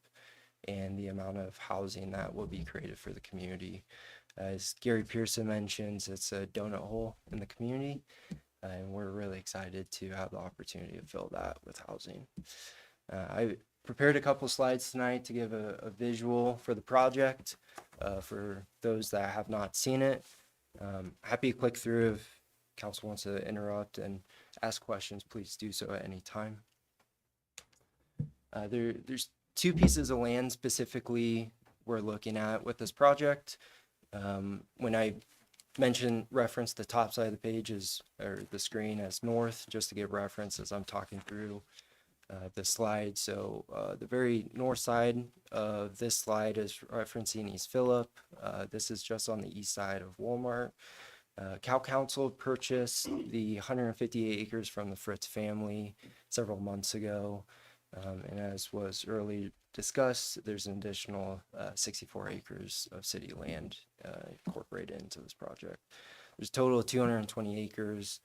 and the amount of housing that will be created for the community. As Gary Pearson mentions, it's a donut hole in the community, and we're really excited to have the opportunity to fill that with housing. I prepared a couple slides tonight to give a visual for the project for those that have not seen it. Happy to click through. If council wants to interrupt and ask questions, please do so at any time. There's 2 pieces of land specifically we're looking at with this project. When I reference the top side of the page or the screen as north, just to give reference as I'm talking through the slide. So the very north side of this slide is referencing East Phillip. This is just on the east side of Walmart. Cal Council purchased the 158 acres from the Fritz family several months ago. And as was earlier discussed, there's an additional 64 acres of city land incorporated into this project. There's a total of 220 acres.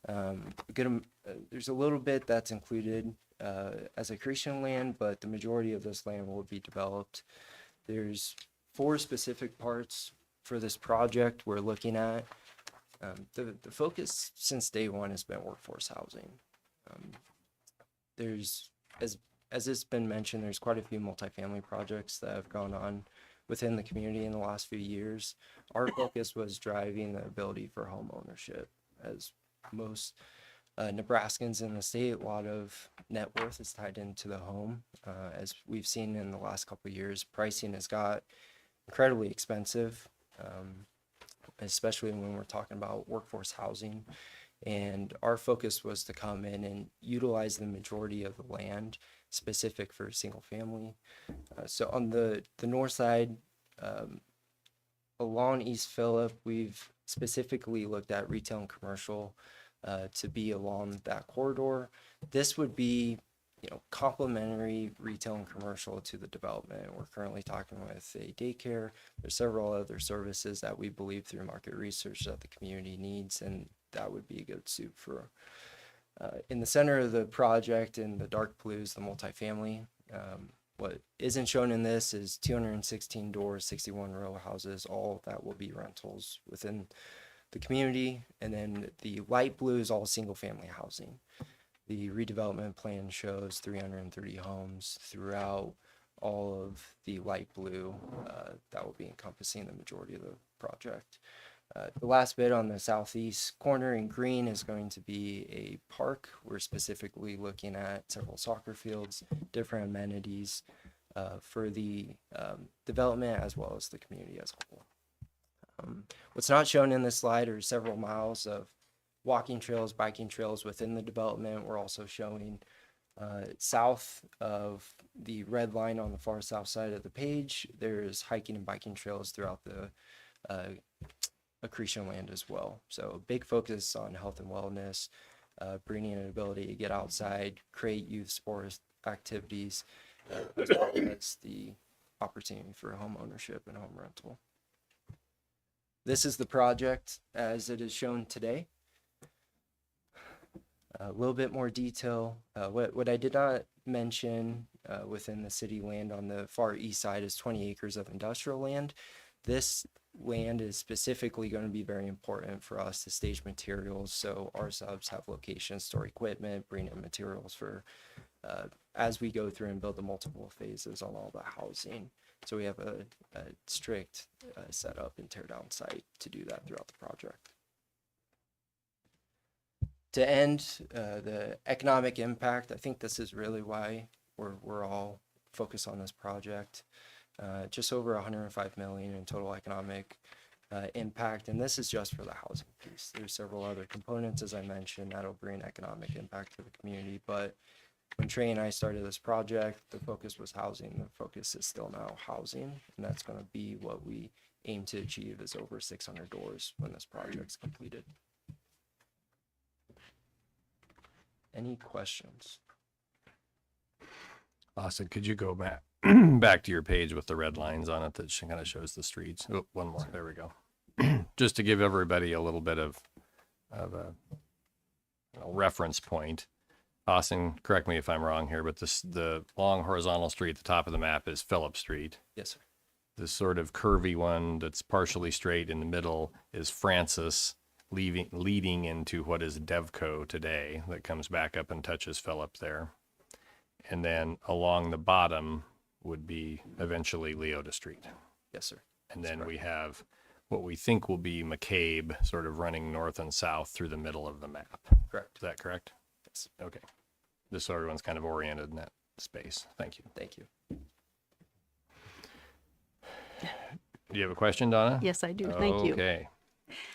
There's a little bit that's included as accretion land, but the majority of this land will be developed. There's 4 specific parts for this project we're looking at. The focus since day one has been workforce housing. There's, as it's been mentioned, there's quite a few multifamily projects that have gone on within the community in the last few years. Our focus was driving the ability for home ownership. As most Nebraskans in the state, a lot of net worth is tied into the home. As we've seen in the last couple of years, pricing has got incredibly expensive, especially when we're talking about workforce housing. And our focus was to come in and utilize the majority of the land specific for single family. So on the north side, along East Phillip, we've specifically looked at retail and commercial to be along that corridor. This would be, complementary retail and commercial to the development. We're currently talking with a daycare. There's several other services that we believe through market research that the community needs, and that would be a good suit for. In the center of the project, in the dark blues, the multifamily. What isn't shown in this is 216 doors, 61 row houses, all that will be rentals within the community. And then the light blue is all single family housing. The redevelopment plan shows 330 homes throughout all of the light blue that will be encompassing the majority of the project. The last bit on the southeast corner in green is going to be a park. We're specifically looking at several soccer fields, different amenities for the development as well as the community as a whole. What's not shown in this slide are several miles of walking trails, biking trails within the development. We're also showing south of the red line on the far south side of the page, there's hiking and biking trails throughout the accretion land as well. So big focus on health and wellness, bringing an ability to get outside, create youth sports activities, as well as the opportunity for home ownership and home rental. This is the project as it is shown today. A little bit more detail. What I did not mention within the city land on the far east side is 20 acres of industrial land. This land is specifically going to be very important for us to stage materials. So our subs have locations, store equipment, bring in materials for as we go through and build the multiple phases on all the housing. So we have a strict setup and tear down site to do that throughout the project. To end the economic impact, I think this is really why we're all focused on this project. Just over 105 million in total economic impact, and this is just for the housing piece. There's several other components, as I mentioned, that'll bring economic impact to the community. But when Trey and I started this project, the focus was housing. The focus is still now housing, and that's going to be what we aim to achieve, is over 600 doors when this project's completed. Any questions? Austin, could you go back back to your page with the red lines on it that kind of shows the streets? Oh, one more. There we go. Just to give everybody a little bit of a reference point. Austin, correct me if I'm wrong here, but the long horizontal street at the top of the map is Phillip Street. Yes, sir. The sort of curvy one that's partially straight in the middle is Francis, leading into what is Devco today, that comes back up and touches Phillip there. And then along the bottom would be eventually Leota Street. Yes, sir. And then we have what we think will be McCabe, sort of running north and south through the middle of the map. Correct. Is that correct? Yes. Okay. Just so everyone's kind of oriented in that space. Thank you. Thank you. Do you have a question, Donna? Yes, I do. Thank you. Okay.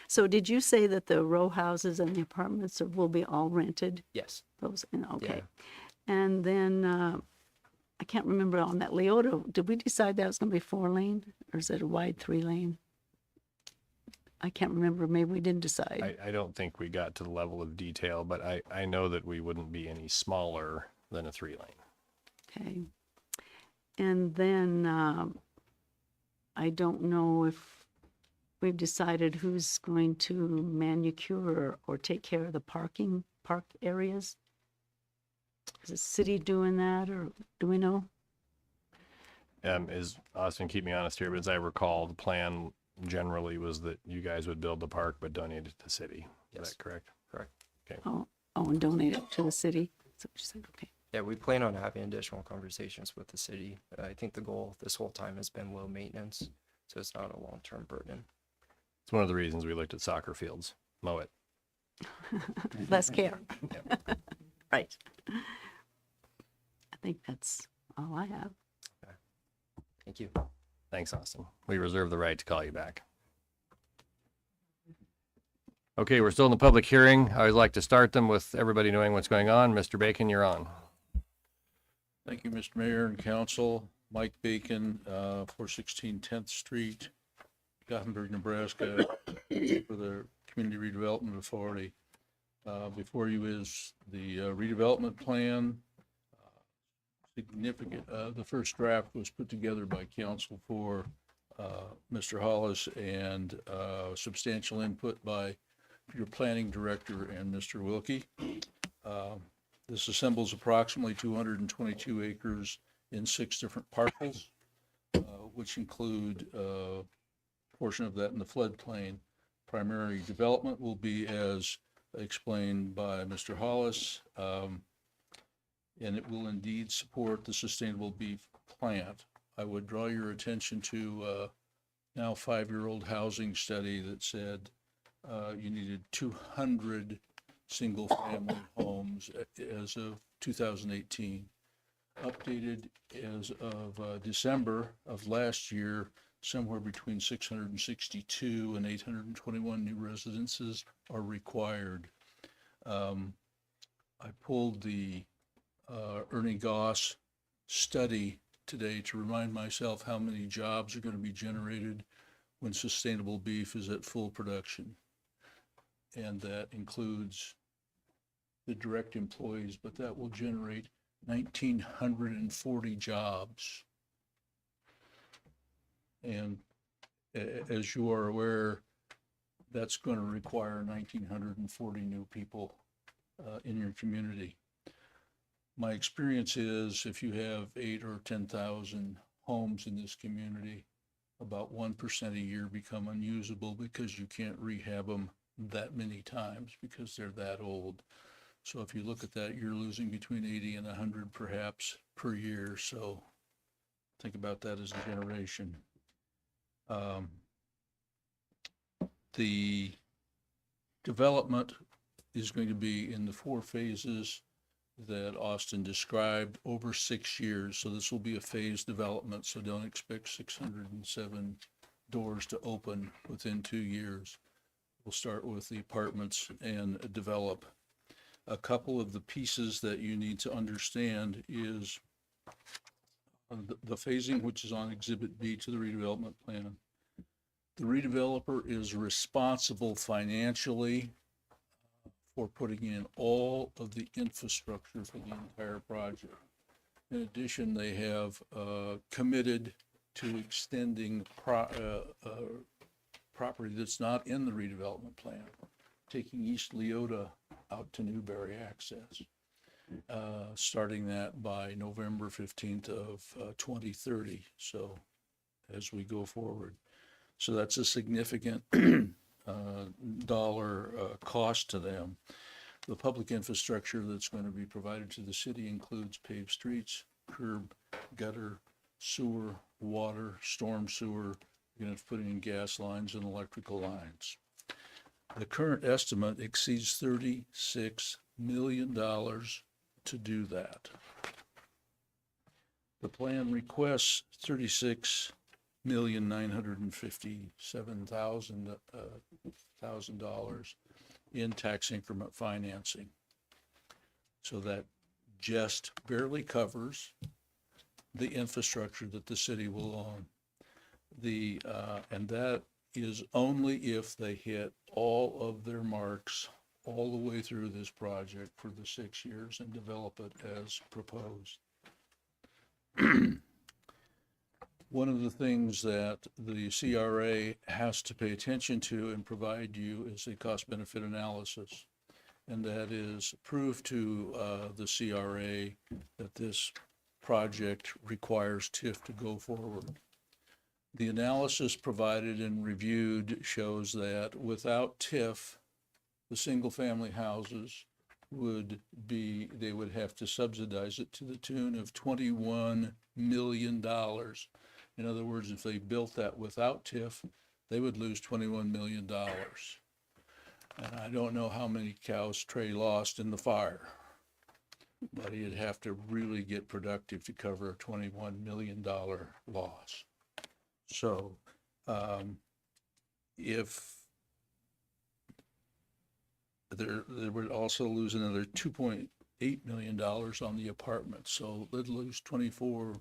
So did you say that the row houses and the apartments will be all rented? Yes. Those, okay. And then, I can't remember on that Leota, did we decide that was gonna be 4-lane or is it a wide 3-lane? I can't remember. Maybe we didn't decide. I don't think we got to the level of detail, but I know that we wouldn't be any smaller than a 3-lane. Okay. And then, I don't know if we've decided who's going to manicure or take care of the park areas. Is the city doing that, or do we know? Is Austin, keep me honest here, but as I recall, the plan generally was that you guys would build the park but donate it to the city. Is that correct? Correct. Okay. Oh, and donate it to the city? That's what you said, okay. Yeah, we plan on having additional conversations with the city. I think the goal this whole time has been low maintenance, so it's not a long-term burden. It's one of the reasons we looked at soccer fields. Mow it. Less care. Right. I think that's all I have. Thank you. Thanks, Austin. We reserve the right to call you back. Okay, we're still in the public hearing. I always like to start them with everybody knowing what's going on. Mr. Bacon, you're on. Thank you, Mr. Mayor and Council. Mike Bacon, 416 10th Street, Gothenburg, Nebraska, for the Community Redevelopment Authority. Before you is the redevelopment plan. Significant, the first draft was put together by council for Mr. Hollis, and substantial input by your planning director and Mr. Wilkie. This assembles approximately 222 acres in 6 different parcels, which include a portion of that in the floodplain. Primary development will be as explained by Mr. Hollis, and it will indeed support the sustainable beef plant. I would draw your attention to now 5-year-old housing study that said you needed 200 single-family homes as of 2018. Updated as of December of last year, somewhere between 662 and 821 new residences are required. I pulled the Ernie Goss study today to remind myself how many jobs are going to be generated when sustainable beef is at full production. And that includes the direct employees, but that will generate 1,940 jobs. And as you are aware, that's going to require 1,940 new people in your community. My experience is if you have 8 or 10,000 homes in this community, about 1% a year become unusable because you can't rehab them that many times because they're that old. So if you look at that, you're losing between 80 and 100 perhaps per year. So think about that as a generation. The development is going to be in the 4 phases that Austin described over 6 years. So this will be a phased development. So don't expect 607 doors to open within 2 years. We'll start with the apartments and develop. A couple of the pieces that you need to understand is the phasing, which is on Exhibit B to the redevelopment plan. The redeveloper is responsible financially for putting in all of the infrastructure for the entire project. In addition, they have committed to extending property that's not in the redevelopment plan, taking East Leota out to Newberry access, starting that by November 15th of 2030. So as we go forward. So that's a significant dollar cost to them. The public infrastructure that's going to be provided to the city includes paved streets, curb, gutter, sewer, water, storm sewer. You're going to have to put in gas lines and electrical lines. The current estimate exceeds $36 million to do that. The plan requests $36,957,000 in tax increment financing. So that just barely covers the infrastructure that the city will own. And that is only if they hit all of their marks all the way through this project for the 6 years and develop it as proposed. One of the things that the CRA has to pay attention to and provide you is a cost-benefit analysis. And that is prove to the CRA that this project requires TIF to go forward. The analysis provided and reviewed shows that without TIF, the single-family houses they would have to subsidize it to the tune of $21 million. In other words, if they built that without TIF, they would lose $21 million. And I don't know how many cows Trey lost in the fire, but he'd have to really get productive to cover a $21 million loss. So if they would also lose another $2.8 million on the apartment. So they'd lose $24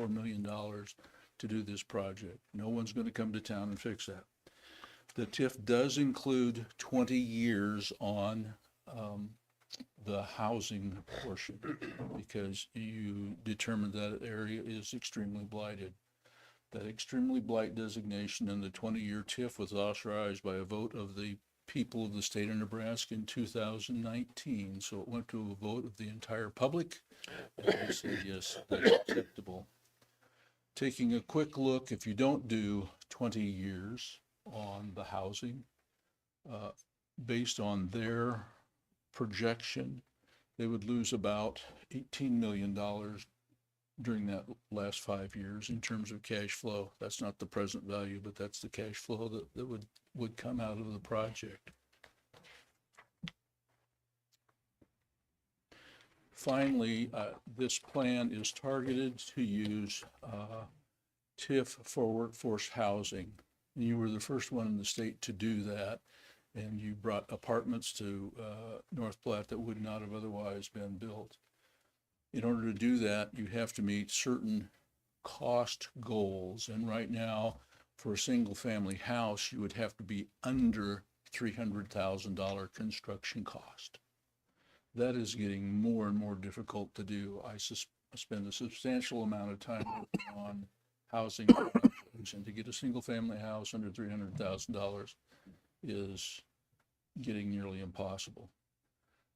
million to do this project. No one's going to come to town and fix that. The TIF does include 20 years on the housing portion because you determined that area is extremely blighted. That extremely blight designation and the 20-year TIF was authorized by a vote of the people of the state of Nebraska in 2019. So it went to a vote of the entire public, and they said, yes, that's acceptable. Taking a quick look, if you don't do 20 years on the housing, based on their projection, they would lose about $18 million during that last 5 years in terms of cash flow. That's not the present value, but that's the cash flow that would come out of the project. Finally, this plan is targeted to use TIF for workforce housing. You were the first one in the state to do that, and you brought apartments to North Platte that would not have otherwise been built. In order to do that, you have to meet certain cost goals. And right now, for a single-family house, you would have to be under $300,000 construction cost. That is getting more and more difficult to do. I spend a substantial amount of time working on housing projects, and to get a single-family house under $300,000 is getting nearly impossible.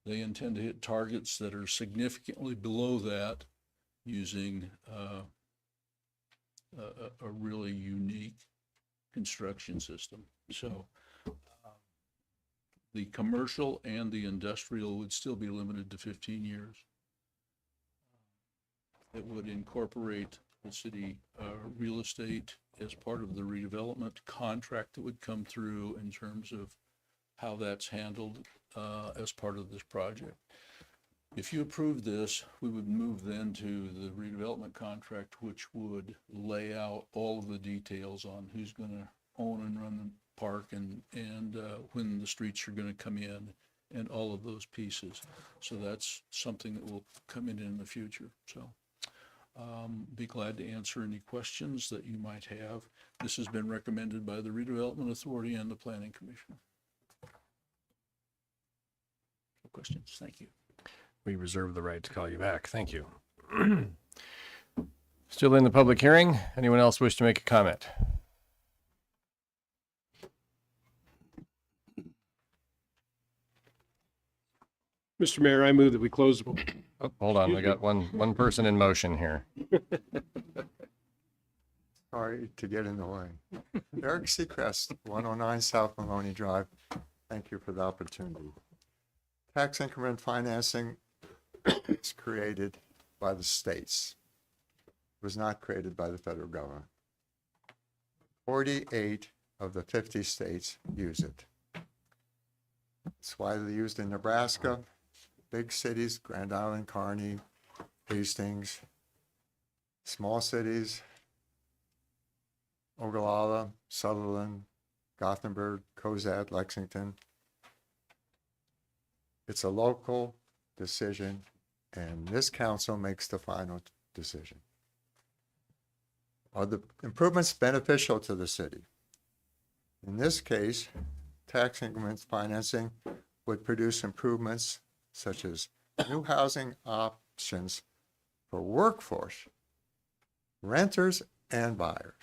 They intend to hit targets that are significantly below that using a really unique construction system. So the commercial and the industrial would still be limited to 15 years. It would incorporate the city real estate as part of the redevelopment contract that would come through in terms of how that's handled as part of this project. If you approve this, we would move then to the redevelopment contract, which would lay out all of the details on who's going to own and run the park and when the streets are going to come in and all of those pieces. So that's something that will come in the future. So be glad to answer any questions that you might have. This has been recommended by the Redevelopment Authority and the Planning Commission. No questions? Thank you. We reserve the right to call you back. Thank you. Still in the public hearing. Anyone else wish to make a comment? Mr. Mayor, I move that we close the. Oh, hold on. We got one person in motion here. Sorry to get in the way. Eric Seacrest, 109 South Maloney Drive. Thank you for the opportunity. Tax increment financing is created by the states. It was not created by the federal government. 48 of the 50 states use it. It's widely used in Nebraska, big cities, Grand Island, Kearney, Hastings, small cities, Ogallala, Sutherland, Gothenburg, Cozad, Lexington. It's a local decision, and this council makes the final decision. Are the improvements beneficial to the city? In this case, tax increment financing would produce improvements such as new housing options for workforce, renters, and buyers.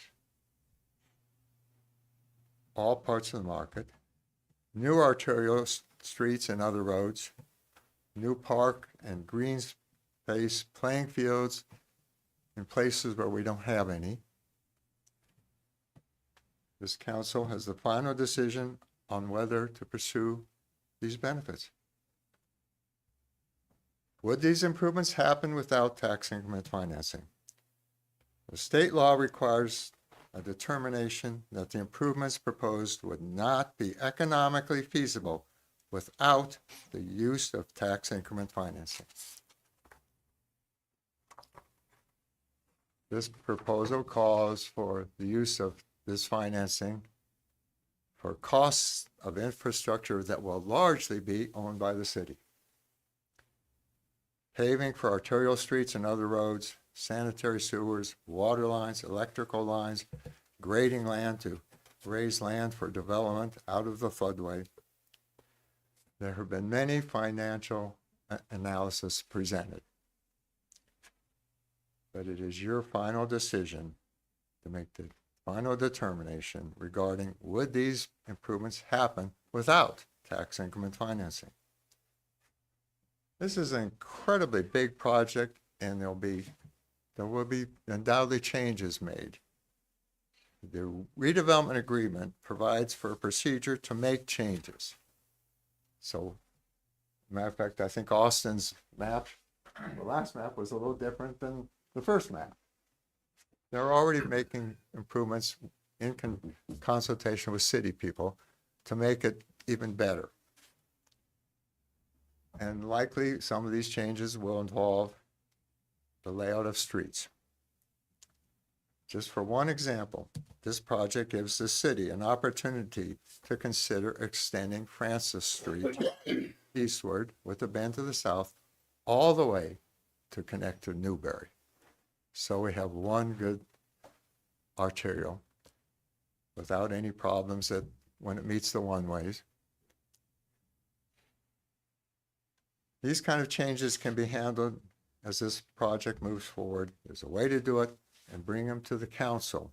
All parts of the market, new arterial streets and other roads, new park and green space playing fields in places where we don't have any. This council has the final decision on whether to pursue these benefits. Would these improvements happen without tax increment financing? The state law requires a determination that the improvements proposed would not be economically feasible without the use of tax increment financing. This proposal calls for the use of this financing for costs of infrastructure that will largely be owned by the city. Paving for arterial streets and other roads, sanitary sewers, water lines, electrical lines, grading land to raise land for development out of the floodway. There have been many financial analysis presented, but it is your final decision to make the final determination regarding would these improvements happen without tax increment financing. This is an incredibly big project, and there will be undoubtedly changes made. The redevelopment agreement provides for a procedure to make changes. So, matter of fact, I think Austin's map, the last map, was a little different than the first map. They're already making improvements in consultation with city people to make it even better. And likely some of these changes will involve the layout of streets. Just for one example, this project gives the city an opportunity to consider extending Francis Street eastward with a bend to the south all the way to connect to Newberry. So we have one good arterial without any problems that when it meets the one-ways. These kind of changes can be handled as this project moves forward. There's a way to do it, and bring them to the council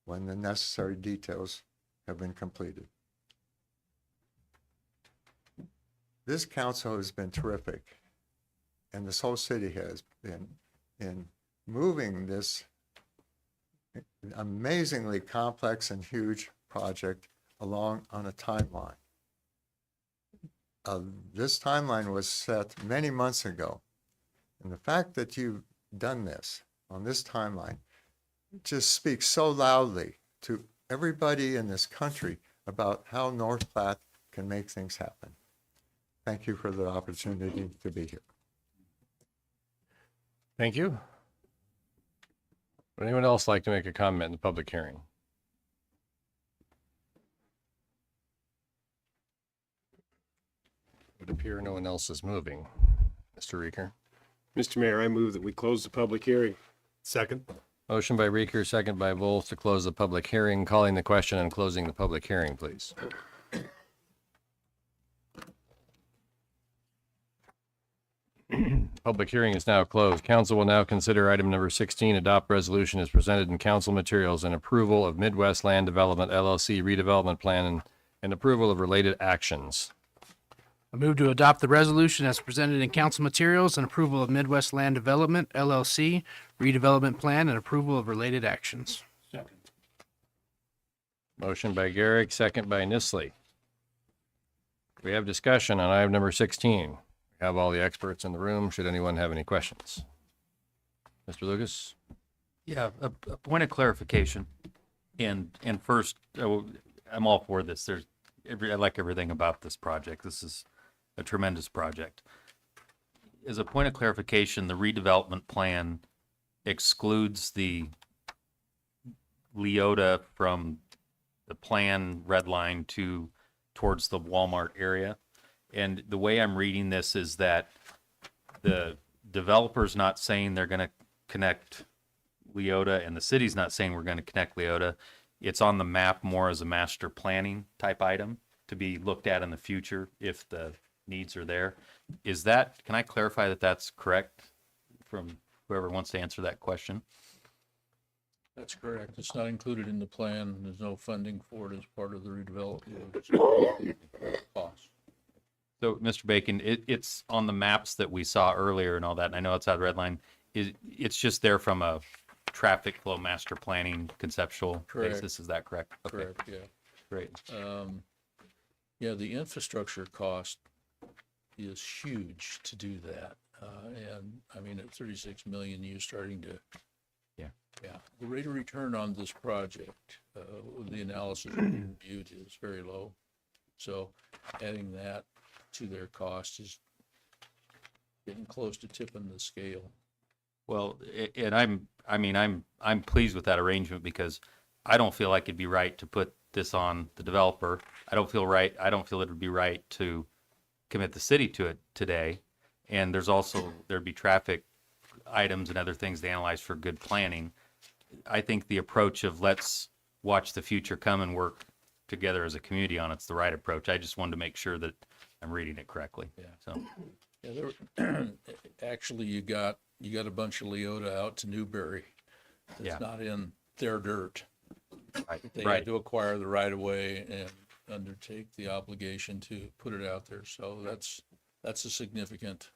when the necessary details have been completed. this council has been terrific, and this whole city has been, in moving this amazingly complex and huge project along on a timeline. This timeline was set many months ago, and the fact that you've done this on this timeline just speaks so loudly to everybody in this country about how North Platte can make things happen. Thank you for the opportunity to be here. Thank you. Would anyone else like to make a comment in the public hearing? It would appear no one else is moving. Mr. Reeker. Mr. Mayor, I move that we close the public hearing. Second. Motion by Reeker, second by Wolf to close the public hearing. Calling the question and closing the public hearing, please. Public hearing is now closed. Council will now consider item number 16, adopt resolution as presented in council materials and approval of Midwest Land Development LLC redevelopment plan and approval of related actions. I move to adopt the resolution as presented in council materials and approval of Midwest Land Development, LLC, redevelopment plan and approval of related actions. Motion by Garrick, second by Nisley. We have discussion on item number 16. We have all the experts in the room. Should anyone have any questions? Mr. Lucas? Yeah, a point of clarification. And first, I'm all for this. I like everything about this project. This is a tremendous project. As a point of clarification, the redevelopment plan excludes the Leota from the plan red line towards the Walmart area. And the way I'm reading this is that the developer's not saying they're going to connect Leota, and the city's not saying we're going to connect Leota. It's on the map more as a master planning type item to be looked at in the future if the needs are there. Can I clarify that that's correct from whoever wants to answer that question? That's correct. It's not included in the plan. There's no funding for it as part of the redevelopment cost. So, Mr. Bacon, it's on the maps that we saw earlier and all that, and I know it's out of red line. It's just there from a traffic flow master planning conceptual Correct. basis. Is that correct? Okay. Correct, yeah. Great. Yeah, the infrastructure cost is huge to do that. And I mean, at 36 million, you're starting to. Yeah. The rate of return on this project, the analysis we reviewed is very low. So adding that to their cost is getting close to tipping the scale. Well, and I'm pleased with that arrangement because I don't feel like it'd be right to put this on the developer. I don't feel it would be right to commit the city to it today. And there'd be traffic items and other things to analyze for good planning. I think the approach of let's watch the future come and work together as a community on it's the right approach. I just wanted to make sure that I'm reading it correctly. Yeah. So. Yeah, actually, you got a bunch of Leota out to Newberry. That's not in their dirt. Right. They had to acquire the right of way and undertake the obligation to put it out there. So that's a significant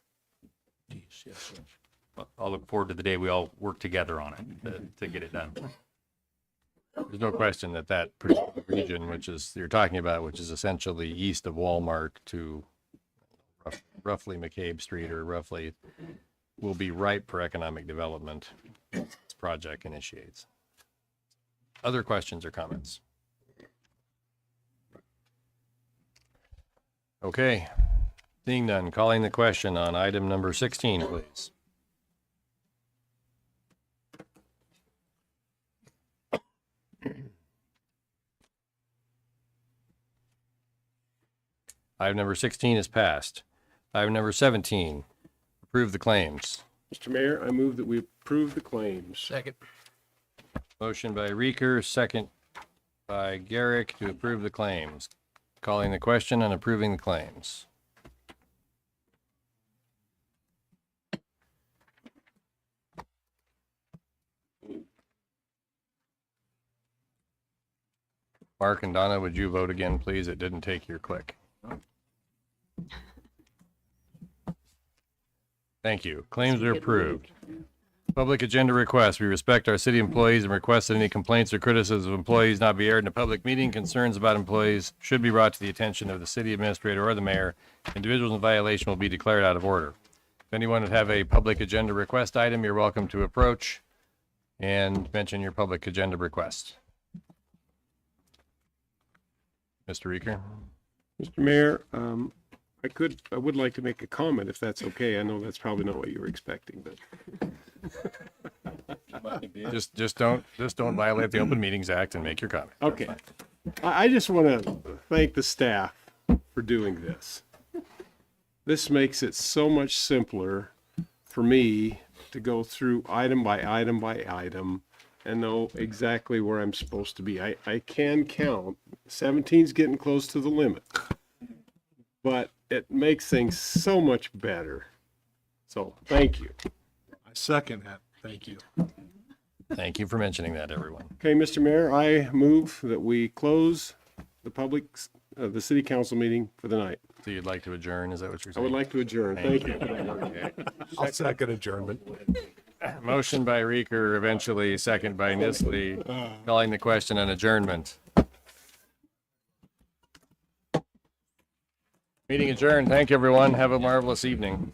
piece. Yes, sir. Well, I'll look forward to the day we all work together on it to get it done. There's no question that particular region, which is you're talking about, which is essentially east of Walmart to roughly McCabe Street or roughly, will be ripe for economic development as this project initiates. Other questions or comments? Okay. Seeing none, calling the question on item number 16, please. Item number 16 is passed. Item number 17, approve the claims. Mr. Mayor, I move that we approve the claims. Second. Motion by Reeker, second by Garrick to approve the claims. Calling the question and approving the claims. Mark and Donna, would you vote again, please? It didn't take your click. Thank you. Claims are approved. Public agenda requests. We respect our city employees and request that any complaints or criticisms of employees not be aired in a public meeting. Concerns about employees should be brought to the attention of the city administrator or the mayor. Individuals in violation will be declared out of order. If anyone would have a public agenda request item, you're welcome to approach and mention your public agenda request. Mr. Reeker? Mr. Mayor, I would like to make a comment if that's okay. I know that's probably not what you were expecting, but Just don't violate the Open Meetings Act and make your comment. okay. I just want to thank the staff for doing this. This makes it so much simpler for me to go through item by item by item and know exactly where I'm supposed to be. I can count. 17's getting close to the limit. But it makes things so much better. So, thank you. I second that. Thank you. Thank you for mentioning that, everyone. Okay, Mr. Mayor, I move that we close the city council meeting for the night. So you'd like to adjourn? Is that what you're I saying? would like to adjourn. Thank you. Okay. I'll second adjournment. Motion by Reeker, eventually second by Nisley, calling the question on adjournment. Meeting adjourned. Thank you, everyone. Have a marvelous evening.